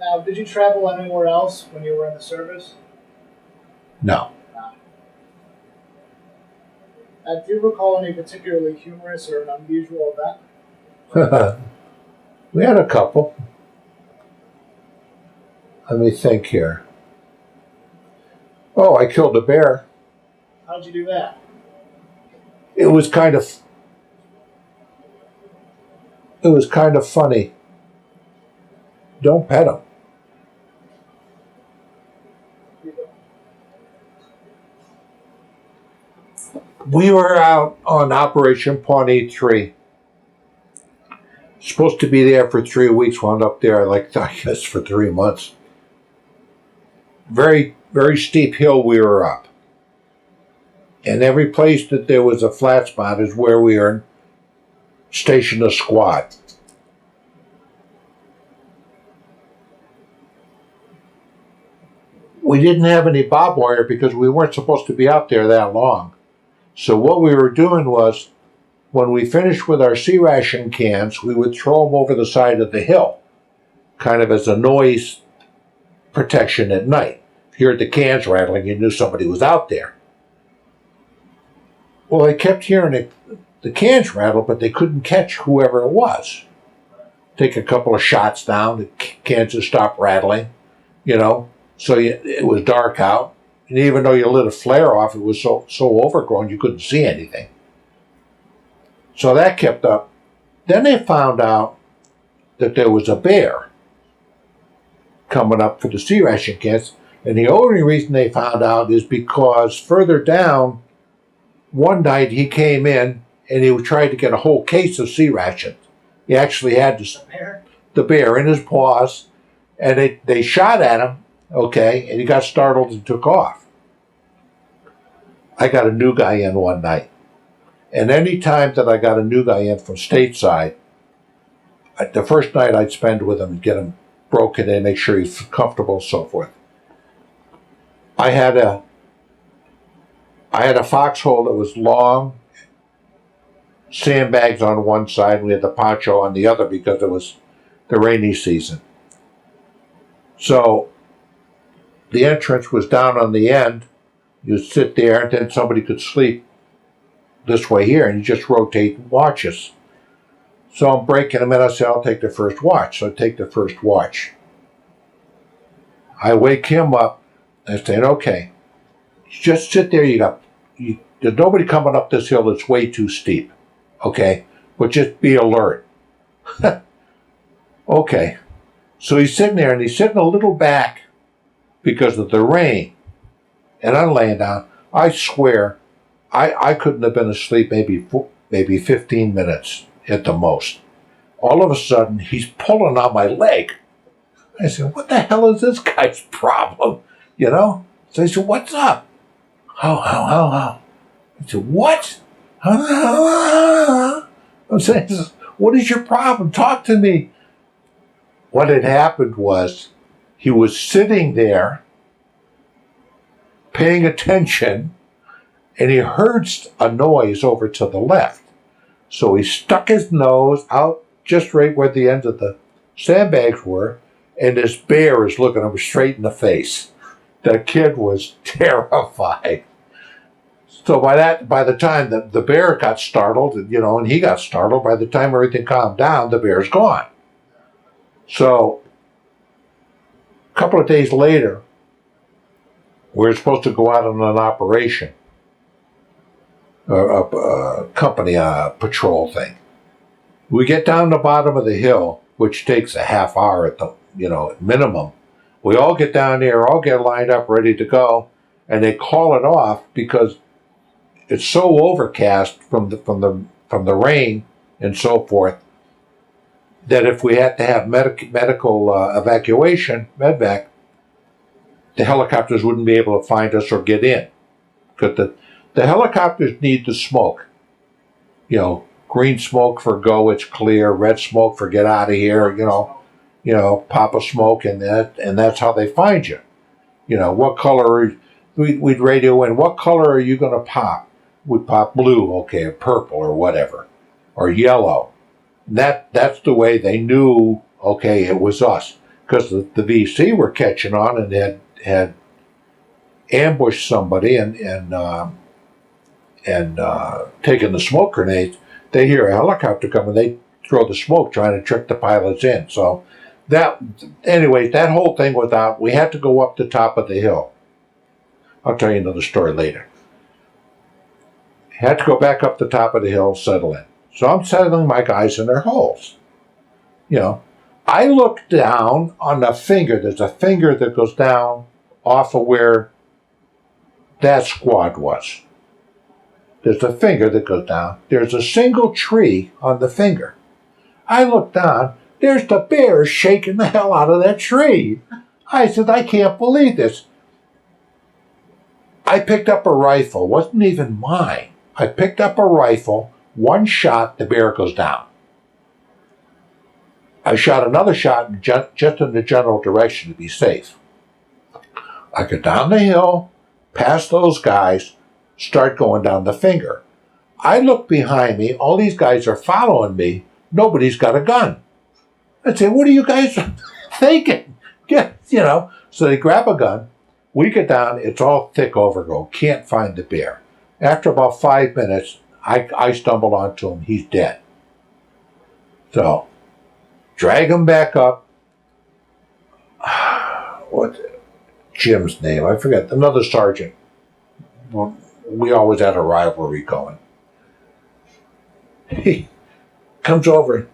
Speaker 2: Now, did you travel anywhere else when you were in the service?
Speaker 1: No.
Speaker 2: Do you recall any particularly humorous or an unusual event?
Speaker 1: We had a couple. Let me think here. Oh, I killed a bear.
Speaker 2: How'd you do that?
Speaker 1: It was kind of funny. Don't pet him. We were out on Operation Pawnee 3. Supposed to be there for 3 weeks. Wound up there, I guess, for 3 months. Very, very steep hill we were up. And every place that there was a flat spot is where we are stationed a squad. We didn't have any barbed wire because we weren't supposed to be out there that long. So what we were doing was, when we finished with our sea ration cans, we would throw them over the side of the hill, kind of as a noise protection at night. If you heard the cans rattling, you knew somebody was out there. Well, they kept hearing the cans rattle, but they couldn't catch whoever it was. Take a couple of shots down, the cans just stopped rattling, you know. So it was dark out. And even though you lit a flare off, it was so overgrown you couldn't see anything. So that kept up. Then they found out that there was a bear coming up for the sea ration cans. And the only reason they found out is because further down, one night he came in and he tried to get a whole case of sea rations. He actually had the bear in his paws, and they shot at him, okay, and he got startled and took off. I got a new guy in one night. And any time that I got a new guy in from stateside, the first night I'd spend with him, get him broken in, make sure he's comfortable, and so forth. I had a foxhole that was long, sandbags on one side, and we had the poncho on the other because it was the rainy season. So the entrance was down on the end. You'd sit there, and then somebody could sleep this way here, and you just rotate watches. So I'm breaking them in. I say, I'll take the first watch. So I take the first watch. I wake him up. I say, okay, just sit there. There's nobody coming up this hill that's way too steep. Okay? But just be alert. Okay. So he's sitting there, and he's sitting a little back because of the rain. And I'm laying down. I swear, I couldn't have been asleep maybe 15 minutes at the most. All of a sudden, he's pulling on my leg. I said, what the hell is this guy's problem? You know? So I said, what's up? How? I said, what? I'm saying, what is your problem? Talk to me. What had happened was he was sitting there paying attention, and he heard a noise over to the left. So he stuck his nose out just right where the ends of the sandbags were, and this bear is looking him straight in the face. The kid was terrified. So by the time the bear got startled, and he got startled, by the time everything calmed down, the bear's gone. So a couple of days later, we were supposed to go out on an operation, a company patrol thing. We get down the bottom of the hill, which takes a half hour at the minimum. We all get down there, all get lined up, ready to go, and they call it off because it's so overcast from the rain and so forth that if we had to have medical evacuation, medvac, the helicopters wouldn't be able to find us or get in. Because the helicopters need the smoke. Green smoke for go, it's clear. Red smoke for get out of here. Pop a smoke, and that's how they find you. What color? We'd radio in. What color are you going to pop? We'd pop blue, okay, or purple, or whatever, or yellow. That's the way they knew. Okay, it was us, because the VC were catching on and had ambushed somebody and taken the smoke grenades. They hear a helicopter coming, they throw the smoke trying to trick the pilots in. So that whole thing was out. We had to go up the top of the hill. I'll tell you another story later. Had to go back up the top of the hill, settle in. So I'm settling my guys in their holes. I look down on the finger. There's a finger that goes down off of where that squad was. There's a finger that goes down. There's a single tree on the finger. I look down. There's the bear shaking the hell out of that tree. I said, I can't believe this. I picked up a rifle. It wasn't even mine. I picked up a rifle. One shot, the bear goes down. I shot another shot just in the general direction to be safe. I go down the hill, past those guys, start going down the finger. I look behind me. All these guys are following me. Nobody's got a gun. I say, what are you guys thinking? So they grab a gun. We get down. It's all thick overgrowth. Can't find the bear. After about 5 minutes, I stumble onto him. He's dead. So, drag him back up. What's Jim's name? I forget. Another sergeant. Well, we always had a rivalry going. He comes over.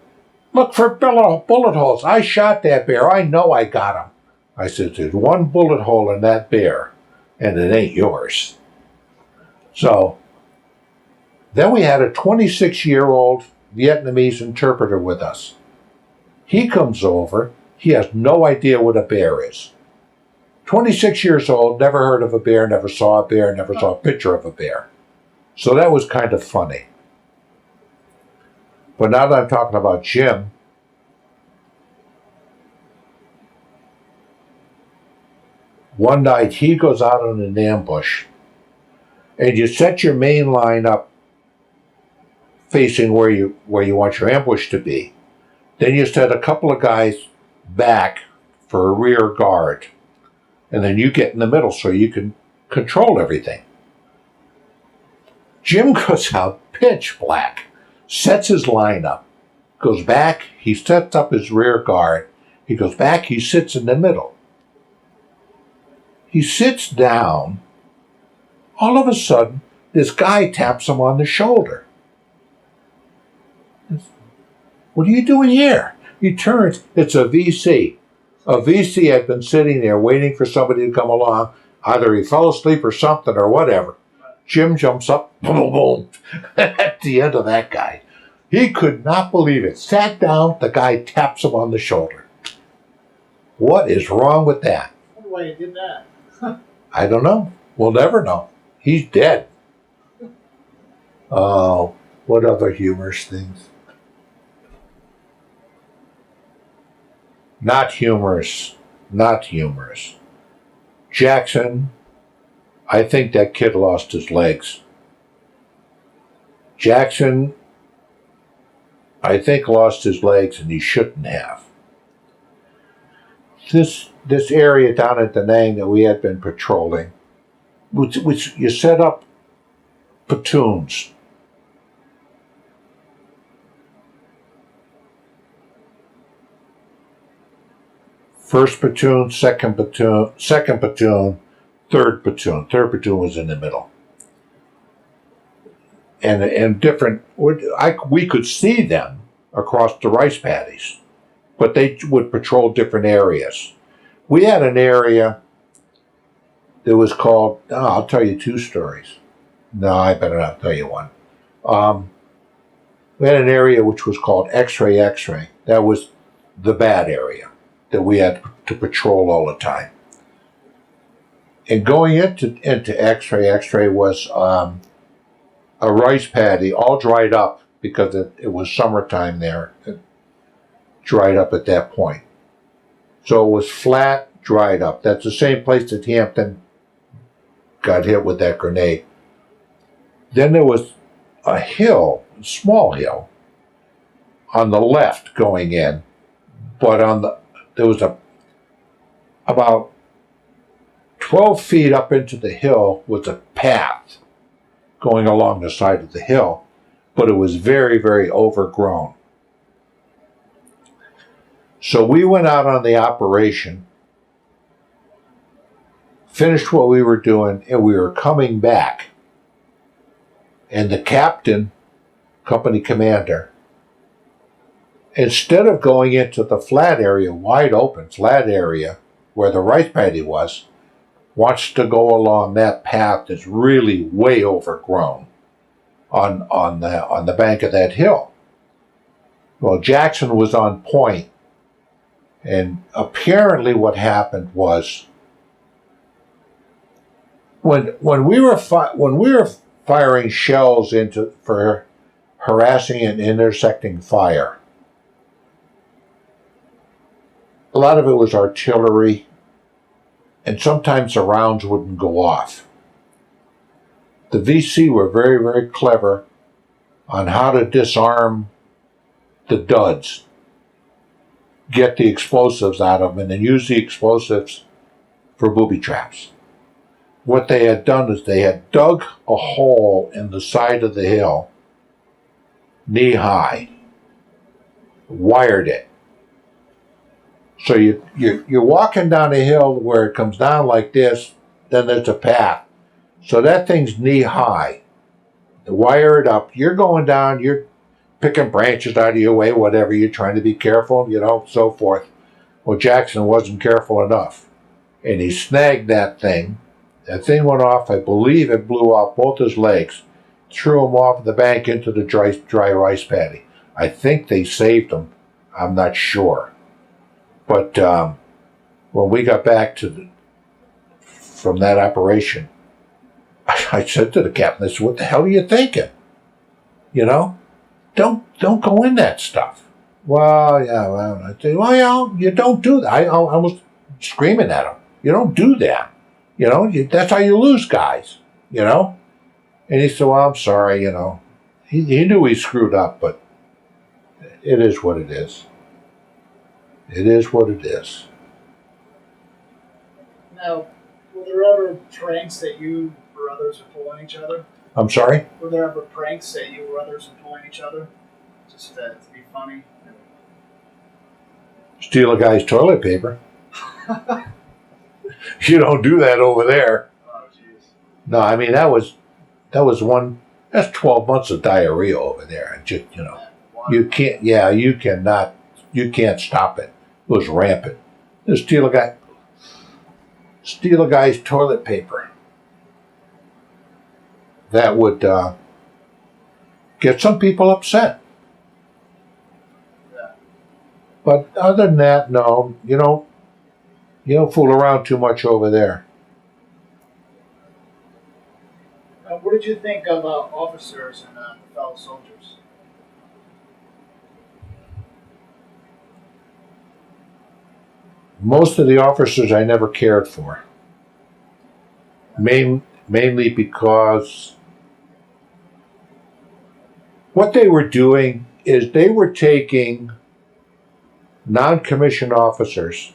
Speaker 1: Look for bullet holes. I shot that bear. I know I got him. I said, there's one bullet hole in that bear, and it ain't yours. So, then we had a 26-year-old Vietnamese interpreter with us. He comes over. He has no idea what a bear is. 26 years old, never heard of a bear, never saw a bear, never saw a picture of a bear. So that was kind of funny. But now that I'm talking about Jim, One night he goes out on an ambush, and you set your main line up facing where you want your ambush to be. Then you set a couple of guys back for a rear guard, and then you get in the middle so you can control everything. Jim goes out pitch black, sets his line up, goes back, he sets up his rear guard, he goes back, he sits in the middle. He sits down, all of a sudden, this guy taps him on the shoulder. What are you doing here? He turns, it's a VC. A VC had been sitting there waiting for somebody to come along. Either he fell asleep or something or whatever. Jim jumps up, boom, boom, at the end of that guy. He could not believe it. Sat down, the guy taps him on the shoulder. What is wrong with that?
Speaker 2: I wonder why you did that.
Speaker 1: I don't know. We'll never know. He's dead. Oh, what other humorous things? Not humorous. Not humorous. Jackson, I think that kid lost his legs. Jackson, I think, lost his legs, and he shouldn't have. This area down at Da Nang that we had been patrolling, which you set up platoons. First platoon, second platoon, third platoon. Third platoon was in the middle. And different, we could see them across the rice paddies, but they would patrol different areas. We had an area that was called, I'll tell you two stories. No, I better not tell you one. We had an area which was called X-ray. That was the bad area that we had to patrol all the time. And going into X-ray was a rice paddy, all dried up because it was summertime there. It dried up at that point. So it was flat, dried up. That's the same place that Hampton got hit with that grenade. Then there was a hill, a small hill, on the left going in, but there was about 12 feet up into the hill was a path going along the side of the hill, but it was very, very overgrown. So we went out on the operation, finished what we were doing, and we were coming back. And the captain, company commander, instead of going into the flat area, wide open flat area where the rice paddy was, wants to go along that path that's really way overgrown on the bank of that hill. Well, Jackson was on point, and apparently what happened was when we were firing shells for harassing and intersecting fire, a lot of it was artillery, and sometimes the rounds wouldn't go off. The VC were very, very clever on how to disarm the duds, get the explosives out of them, and then use the explosives for booby traps. What they had done is they had dug a hole in the side of the hill, knee high, wired it. So you're walking down a hill where it comes down like this, then there's a path. So that thing's knee high. To wire it up, you're going down, you're picking branches out of your way, whatever, you're trying to be careful, so forth. Well, Jackson wasn't careful enough, and he snagged that thing. That thing went off, I believe it blew off both his legs, threw him off the bank into the dry rice paddy. I think they saved him. I'm not sure. But when we got back from that operation, I said to the captain, I said, "What the hell are you thinking? Don't go in that stuff." Well, yeah. I said, "Well, you don't do that." I was screaming at him. You don't do that. That's how you lose guys, And he said, well, I'm sorry, He knew he screwed up, but it is what it is. It is what it is.
Speaker 2: Now, were there ever pranks that you or others were pulling each other?
Speaker 1: I'm sorry?
Speaker 2: Were there ever pranks that you or others were pulling each other? Just to be funny?
Speaker 1: Steal a guy's toilet paper. You don't do that over there.
Speaker 2: Oh, jeez.
Speaker 1: No, I mean, that was that's 12 months of diarrhea over there. Just, you can't stop it. It was rampant. Just steal a guy's toilet paper. That would get some people upset.
Speaker 2: Yeah.
Speaker 1: But other than that, no, you don't fool around too much over there.
Speaker 2: What did you think of officers and fellow soldiers?
Speaker 1: Most of the officers I never cared for. Mainly because what they were doing is they were taking non-commissioned officers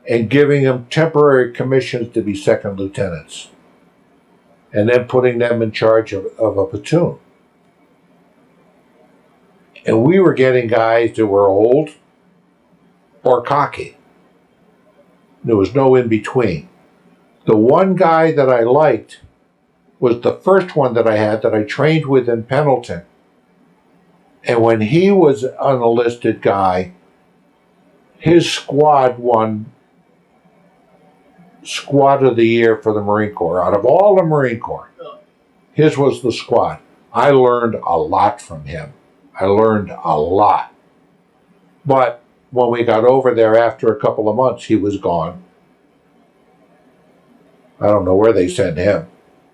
Speaker 1: and giving them temporary commissions to be second lieutenants, and then putting them in charge of a platoon. And we were getting guys that were old or cocky. There was no in between. The one guy that I liked was the first one that I had that I trained with in Pendleton. And when he was an enlisted guy, his squad won Squad of the Year for the Marine Corps. Out of all the Marine Corps, his was the squad. I learned a lot from him. I learned a lot. But when we got over there after a couple of months, he was gone. I don't know where they sent him.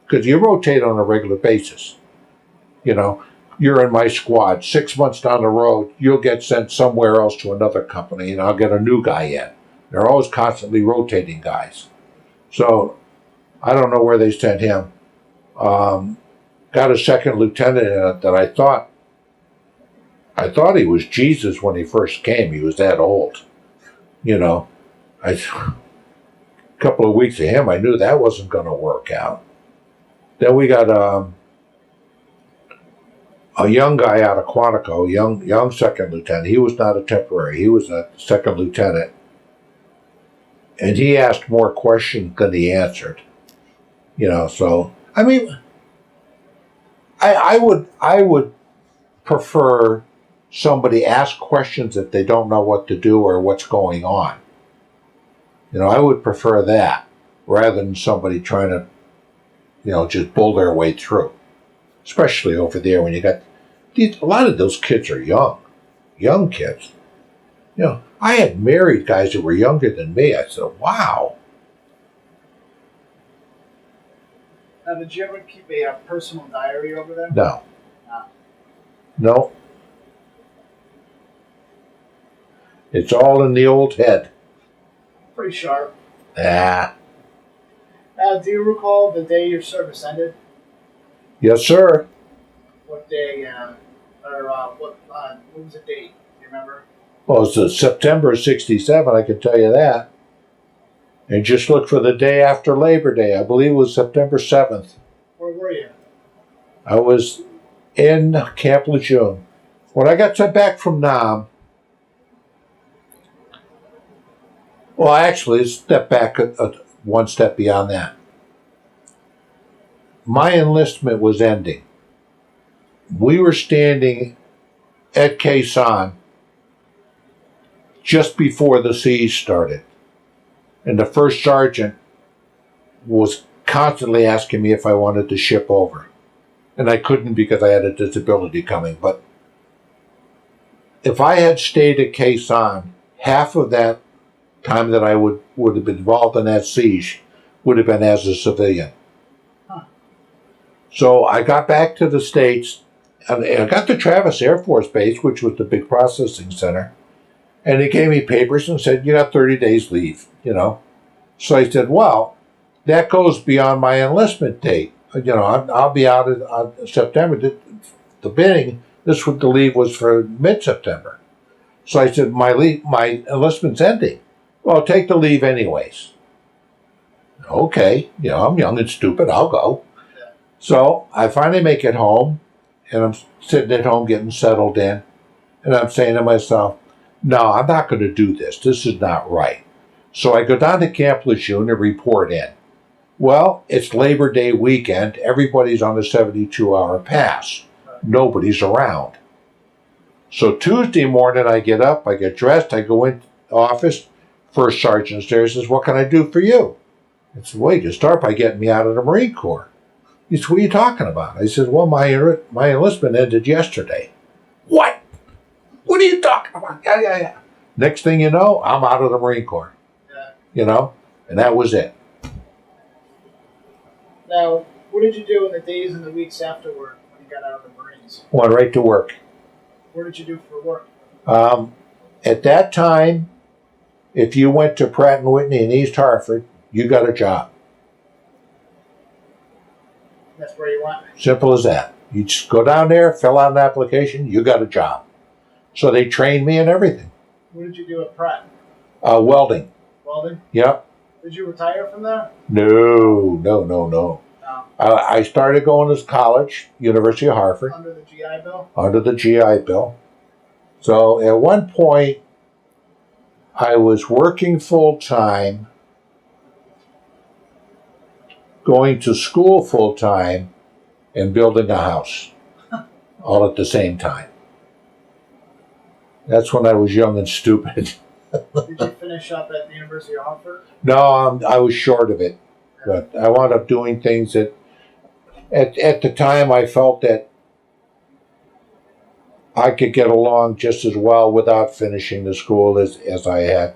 Speaker 1: Because you rotate on a regular basis. You're in my squad. 6 months down the road, you'll get sent somewhere else to another company, and I'll get a new guy in. They're always constantly rotating guys. So I don't know where they sent him. Got a second lieutenant that I thought he was Jesus when he first came. He was that old. A couple of weeks of him, I knew that wasn't going to work out. Then we got a young guy out of Quantico, young second lieutenant. He was not a temporary. He was a second lieutenant. And he asked more questions than he answered. So, I mean, I would prefer somebody ask questions if they don't know what to do or what's going on. I would prefer that rather than somebody trying to, just bull their way through. Especially over there when you got a lot of those kids are young kids. I had married guys that were younger than me. I said, wow.
Speaker 2: Now, did you ever keep a personal diary over there?
Speaker 1: No.
Speaker 2: No.
Speaker 1: No. It's all in the old head.
Speaker 2: Pretty sharp.
Speaker 1: Ah.
Speaker 2: Now, do you recall the day your service ended?
Speaker 1: Yes, sir.
Speaker 2: What day, what was the date? Do you remember?
Speaker 1: Well, it's September 67, I can tell you that. And just look for the day after Labor Day. I believe it was September 7th.
Speaker 2: Where were you?
Speaker 1: I was in Camp Lejeune. When I got sent back from Nam, well, actually, step back one step beyond that. My enlistment was ending. We were standing at Khe Sanh just before the siege started. And the first sergeant was constantly asking me if I wanted to ship over. And I couldn't because I had a disability coming. But if I had stayed at Khe Sanh, half of that time that I would have been involved in that siege would have been as a civilian.
Speaker 2: Huh.
Speaker 1: So I got back to the States, and I got to Travis Air Force Base, which was the big processing center, and they gave me papers and said, you got 30 days leave, So I said, well, that goes beyond my enlistment date. I'll be out in September. The bidding, the leave was for mid-September. So I said, my enlistment's ending. Well, take the leave anyways. Okay, I'm young and stupid. I'll go. So I finally make it home, and I'm sitting at home getting settled in, and I'm saying to myself, no, I'm not going to do this. This is not right. So I go down to Camp Lejeune and report in. Well, it's Labor Day weekend. Everybody's on a 72-hour pass. Nobody's around. So Tuesday morning, I get up, I get dressed, I go in the office. First sergeant's there, says, what can I do for you? I said, well, you start by getting me out of the Marine Corps. He said, what are you talking about? I said, well, my enlistment ended yesterday. What? What are you talking about? Yeah. Next thing you know, I'm out of the Marine Corps. And that was it.
Speaker 2: Now, what did you do in the days and the weeks afterward when you got out of the Marines?
Speaker 1: Went right to work.
Speaker 2: What did you do for work?
Speaker 1: At that time, if you went to Pratt & Whitney in East Hartford, you got a job.
Speaker 2: That's where you went?
Speaker 1: Simple as that. You just go down there, fill out an application, you got a job. So they trained me in everything.
Speaker 2: What did you do at Pratt?
Speaker 1: Welding.
Speaker 2: Welding?
Speaker 1: Yep.
Speaker 2: Did you retire from there?
Speaker 1: No. I started going to college, University of Hartford.
Speaker 2: Under the GI Bill?
Speaker 1: Under the GI Bill. So at one point, I was working full-time, going to school full-time, and building a house all at the same time. That's when I was young and stupid.
Speaker 2: Did you finish up at the University of Hartford?
Speaker 1: No, I was short of it. But I wound up doing things that, at the time, I felt that I could get along just as well without finishing the school as I had,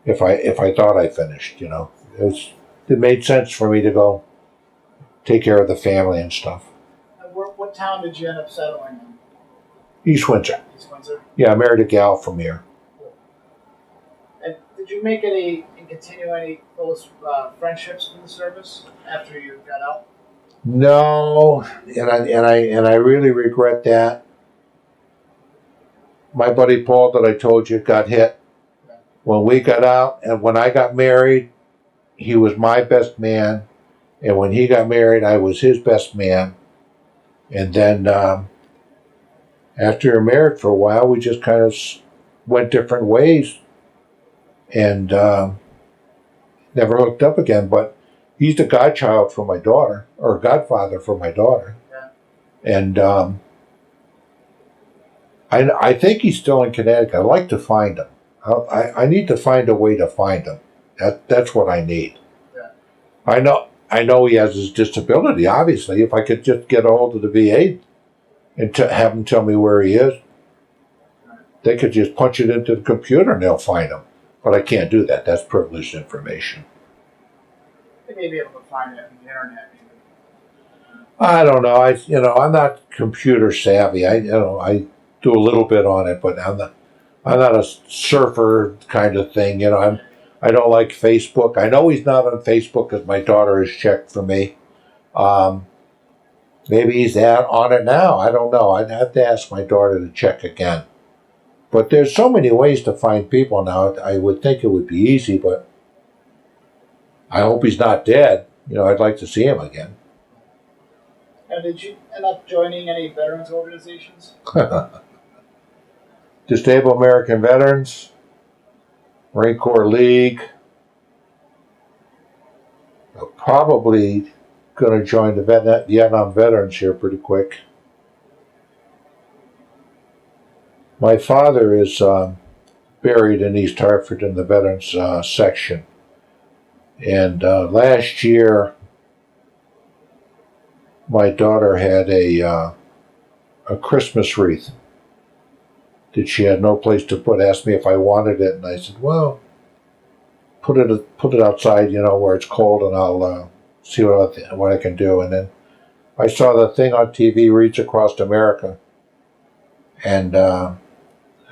Speaker 1: if I thought I finished. It made sense for me to go take care of the family and stuff.
Speaker 2: And what town did you end up settling in?
Speaker 1: East Windsor.
Speaker 2: East Windsor?
Speaker 1: Yeah, I married a gal from here.
Speaker 2: And did you make and continue any close friendships from the service after you got out?
Speaker 1: No, and I really regret that. My buddy Paul that I told you got hit. When we got out and when I got married, he was my best man. And when he got married, I was his best man. And then after we were married for a while, we just kind of went different ways and never hooked up again. But he's the godchild for my daughter, or godfather for my daughter.
Speaker 2: Yeah.
Speaker 1: And I think he's still in Connecticut. I'd like to find him. I need to find a way to find him. That's what I need.
Speaker 2: Yeah.
Speaker 1: I know he has his disability, obviously. If I could just get a hold of the VA and have them tell me where he is, they could just punch it into the computer and they'll find him. But I can't do that. That's privileged information.
Speaker 2: They may be able to find it on the internet.
Speaker 1: I don't know. I'm not computer savvy. I do a little bit on it, but I'm not a surfer kind of thing. I don't like Facebook. I know he's not on Facebook because my daughter has checked for me. Maybe he's on it now. I don't know. I'd have to ask my daughter to check again. But there's so many ways to find people now. I would think it would be easy, but I hope he's not dead. I'd like to see him again.
Speaker 2: And did you end up joining any veterans organizations?
Speaker 1: Disabled American Veterans, Marine Corps League. I'm probably going to join the Vietnam Veterans here pretty quick. My father is buried in East Hartford in the Veterans section. And last year, my daughter had a Christmas wreath that she had no place to put. Asked me if I wanted it, and I said, "Well, put it outside, where it's cold, and I'll see what I can do." And then I saw the thing on TV, Reach Across America, and I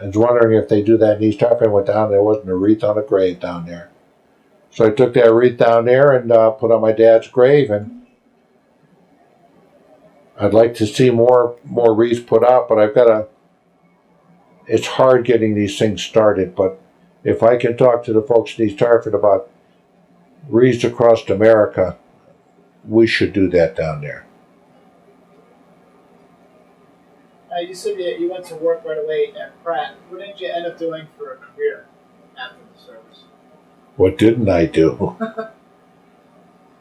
Speaker 1: was wondering if they do that in East Hartford. I went down, there wasn't a wreath on a grave down there, So I took that wreath down there and put on my dad's grave, and I'd like to see more wreaths put out, but I've got to. It's hard getting these things started, but if I can talk to the folks in East Hartford about wreaths across America, we should do that down there.
Speaker 2: You said that you went to work right away at Pratt. What did you end up doing for a career after the service?
Speaker 1: What didn't I do?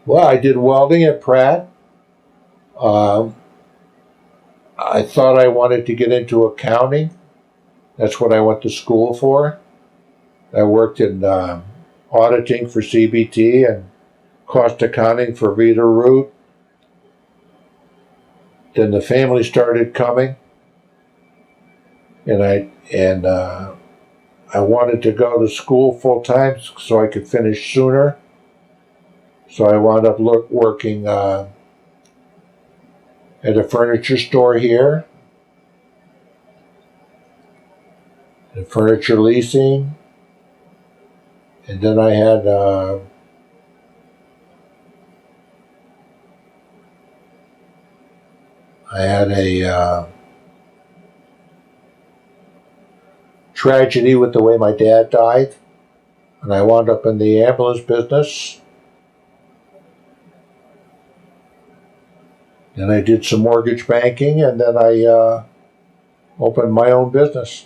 Speaker 1: Well, I did welding at Pratt. I thought I wanted to get into accounting. That's what I went to school for. I worked in auditing for CBT and cost accounting for Veeder-Root. Then the family started coming, and I wanted to go to school full time so I could finish sooner. So I wound up working at a furniture store here, and furniture leasing, and then I had a tragedy with the way my dad died, and I wound up in the ambulance business. Then I did some mortgage banking, and then I opened my own business.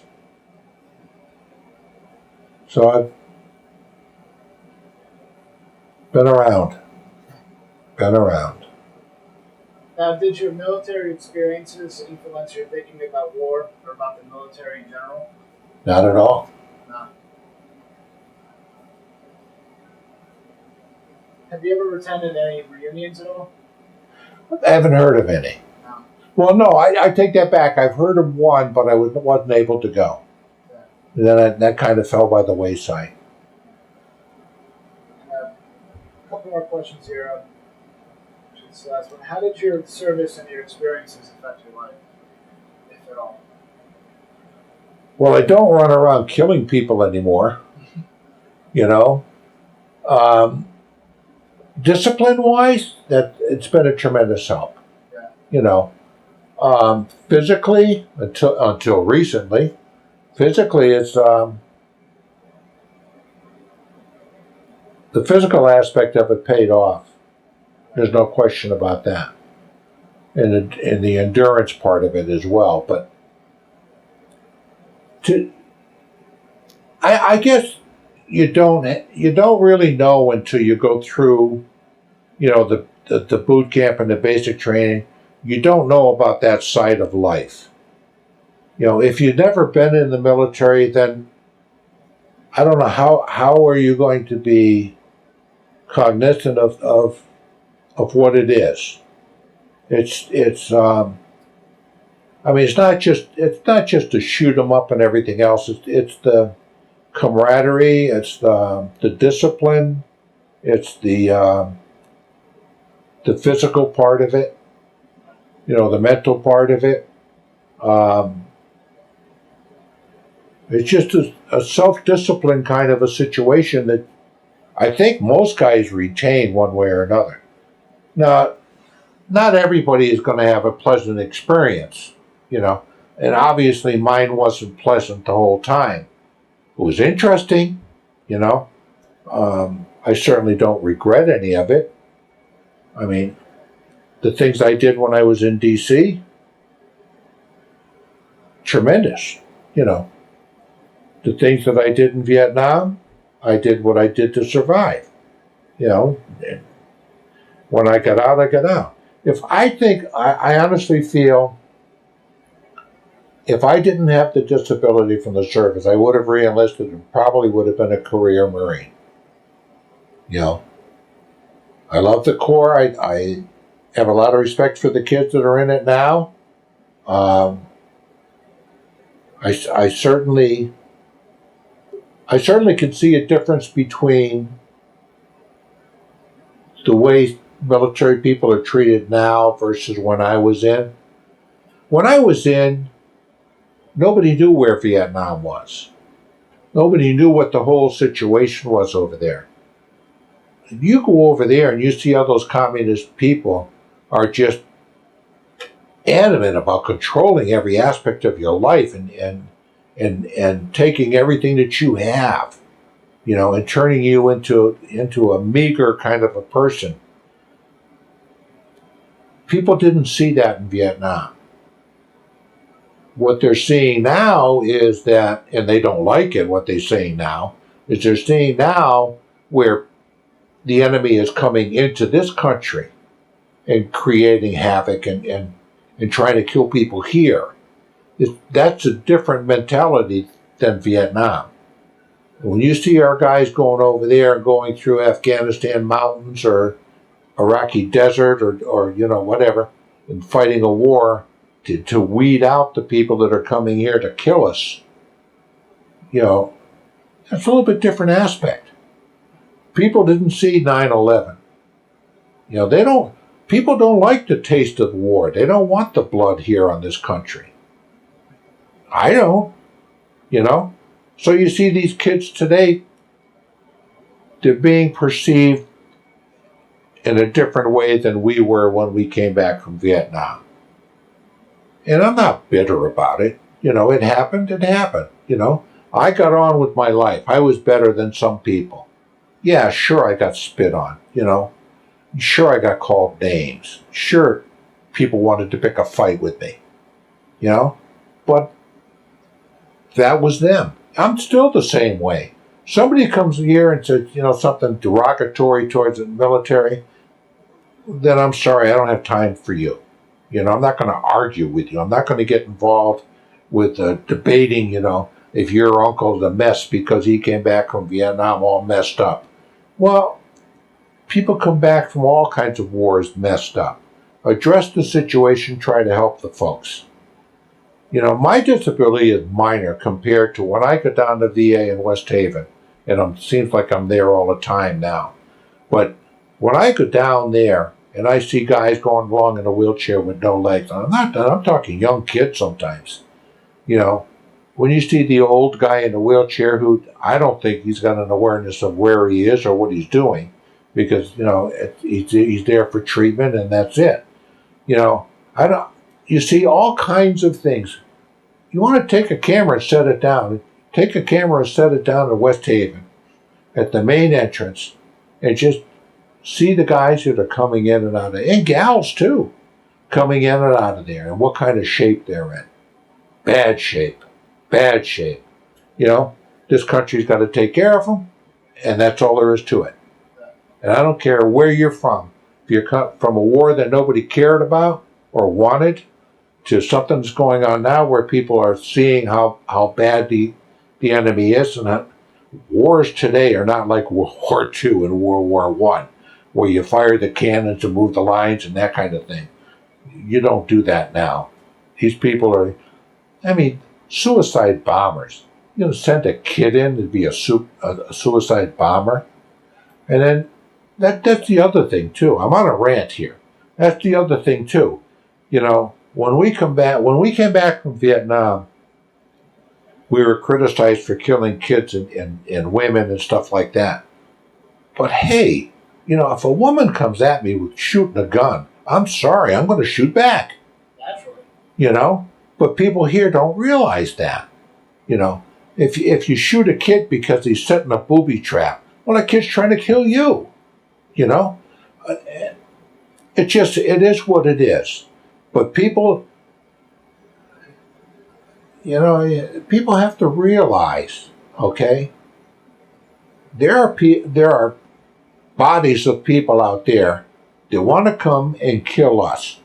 Speaker 1: So I've been around.
Speaker 2: Now, did your military experiences influence your thinking about war or about the military in general?
Speaker 1: Not at all.
Speaker 2: No. Have you ever attended any reunions at all?
Speaker 1: I haven't heard of any.
Speaker 2: No.
Speaker 1: Well, no, I take that back. I've heard of one, but I wasn't able to go.
Speaker 2: Yeah.
Speaker 1: And then that kind of fell by the wayside.
Speaker 2: A couple more questions here. This last one. How did your service and your experiences affect your life, if at all?
Speaker 1: Well, I don't run around killing people anymore. You know, discipline-wise, that it's been a tremendous help.
Speaker 2: Yeah.
Speaker 1: You know, physically, until recently, physically it's the physical aspect of it paid off. There's no question about that, and the endurance part of it as well. But I guess you don't really know until you go through, you know, the boot camp and the basic training. You don't know about that side of life. You know, if you've never been in the military, then I don't know how are you going to be cognizant of what it is. It's I mean, it's not just to shoot them up and everything else. It's the camaraderie. It's the discipline. It's the physical part of it. You know, the mental part of it. It's just a self-discipline kind of a situation that I think most guys retain one way or another. Now, not everybody is going to have a pleasant experience, you know, and obviously mine wasn't pleasant the whole time. It was interesting, you know. I certainly don't regret any of it. I mean, the things I did when I was in D.C., tremendous, you know. The things that I did in Vietnam, I did what I did to survive, you know. When I got out, I got out. I honestly feel if I didn't have the disability from the service, I would have re-enlisted and probably would have been a career Marine. You know, I love the Corps. I have a lot of respect for the kids that are in it now. I certainly can see a difference between the way military people are treated now versus when I was in. When I was in, nobody knew where Vietnam was. Nobody knew what the whole situation was over there. you go over there and you see how those communist people are just adamant about controlling every aspect of your life and taking everything that you have, and turning you into a meager kind of a person. People didn't see that in Vietnam. What they're seeing now is that, and they don't like it, what they're saying now, is they're seeing now where the enemy is coming into this country and creating havoc and trying to kill people here. That's a different mentality than Vietnam. When you see our guys going over there and going through Afghanistan mountains or Iraqi desert or whatever, and fighting a war to weed out the people that are coming here to kill us, that's a little bit different aspect. People didn't see 9/11. People don't like the taste of war. They don't want the blood here on this country. I don't, So you see these kids today, they're being perceived in a different way than we were when we came back from Vietnam. And I'm not bitter about it. It happened. I got on with my life. I was better than some people. Yeah, sure, I got spit on, Sure, I got called names. Sure, people wanted to pick a fight with me, But that was them. I'm still the same way. Somebody comes here and says, something derogatory towards the military, then I'm sorry, I don't have time for you. I'm not going to argue with you. I'm not going to get involved with debating, if your uncle's a mess because he came back from Vietnam all messed up. Well, people come back from all kinds of wars messed up. Address the situation, try to help the folks. My disability is minor compared to when I go down to VA in West Haven, and it seems like I'm there all the time now. But when I go down there and I see guys going along in a wheelchair with no legs, and I'm talking young kids sometimes, when you see the old guy in a wheelchair who I don't think he's got an awareness of where he is or what he's doing, because he's there for treatment and that's it. You see all kinds of things. You want to take a camera and set it down. Take a camera and set it down in West Haven at the main entrance and just see the guys that are coming in and out of, and gals too, coming in and out of there and what kind of shape they're in. Bad shape. This country's got to take care of them, and that's all there is to it. And I don't care where you're from. If you're from a war that nobody cared about or wanted, to something that's going on now where people are seeing how bad the enemy is, and that wars today are not like World War II and World War I, where you fire the cannons and move the lines and that kind of thing. You don't do that now. These people are, suicide bombers. Send a kid in to be a suicide bomber. And then that's the other thing too. I'm on a rant here. That's the other thing too. When we came back from Vietnam, we were criticized for killing kids and women and stuff like that. But hey, if a woman comes at me with shooting a gun, I'm sorry, I'm going to shoot back. Naturally. But people here don't realize that. If you shoot a kid because he's setting a booby trap, well, that kid's trying to kill you. It is what it is. But people, people have to realize, okay, there are bodies of people out there that want to come and kill us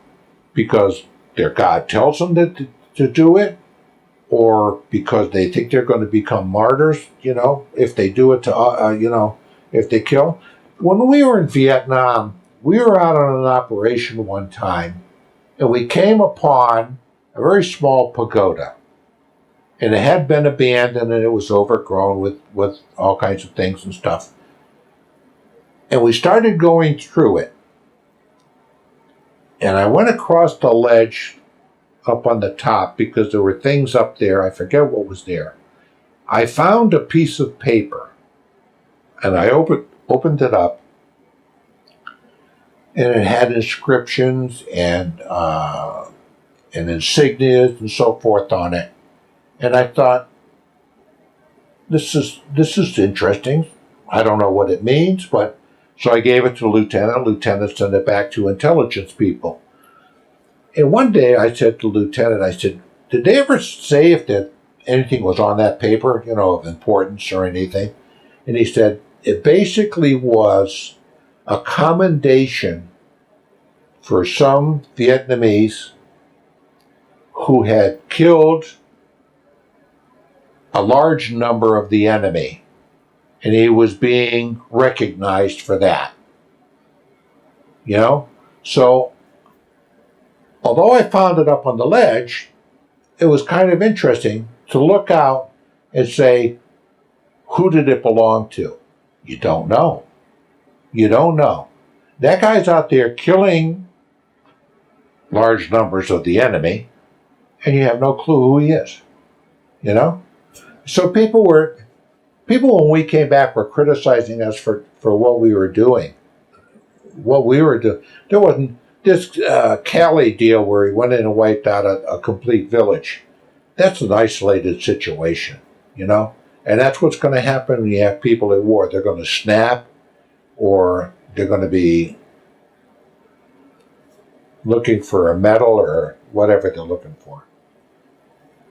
Speaker 1: because their God tells them to do it, or because they think they're going to become martyrs, if they do it to, if they kill. When we were in Vietnam, we were out on an operation one time, and we came upon a very small pagoda. And it had been abandoned, and it was overgrown with all kinds of things and stuff. And we started going through it. And I went across the ledge up on the top because there were things up there. I forget what was there. I found a piece of paper, and I opened it up, and it had inscriptions and insignias and so forth on it. And I thought, this is interesting. I don't know what it means, but so I gave it to the lieutenant. Lieutenant sent it back to intelligence people. And one day I said to the lieutenant, I said, did they ever say if that anything was on that paper, of importance or anything? And he said, it basically was a commendation for some Vietnamese who had killed a large number of the enemy, and he was being recognized for that. So although I found it up on the ledge, it was kind of interesting to look out and say, who did it belong to? You don't know. You don't know. That guy's out there killing large numbers of the enemy, and you have no clue who he is. So people when we came back were criticizing us for what we were doing. There wasn't this Cali deal where he went in and wiped out a complete village. That's an isolated situation, and that's what's going to happen when you have people at war. They're going to snap, or they're going to be looking for a medal or whatever they're looking for.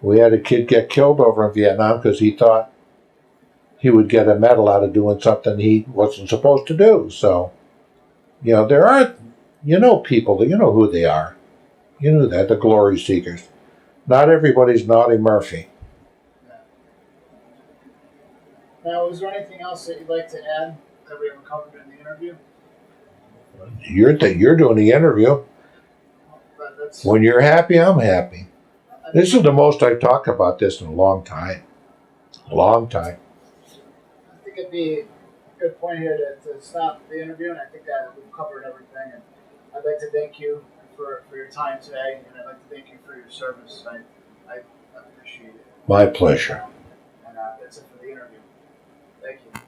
Speaker 1: We had a kid get killed over in Vietnam because he thought he would get a medal out of doing something he wasn't supposed to do. So, there are, people, who they are. You knew that, the glory seekers. Not everybody's Naughty Murphy.
Speaker 2: Now, is there anything else that you'd like to add that we haven't covered in the interview?
Speaker 1: You're doing the interview. When you're happy, I'm happy. This is the most I've talked about this in a long time. A long time.
Speaker 2: I think it'd be a good point here to stop the interview, and I think that we've covered everything. And I'd like to thank you for your time today, and I'd like to thank you for your service. I appreciate it.
Speaker 1: My pleasure.
Speaker 2: And that's it for the interview. Thank you.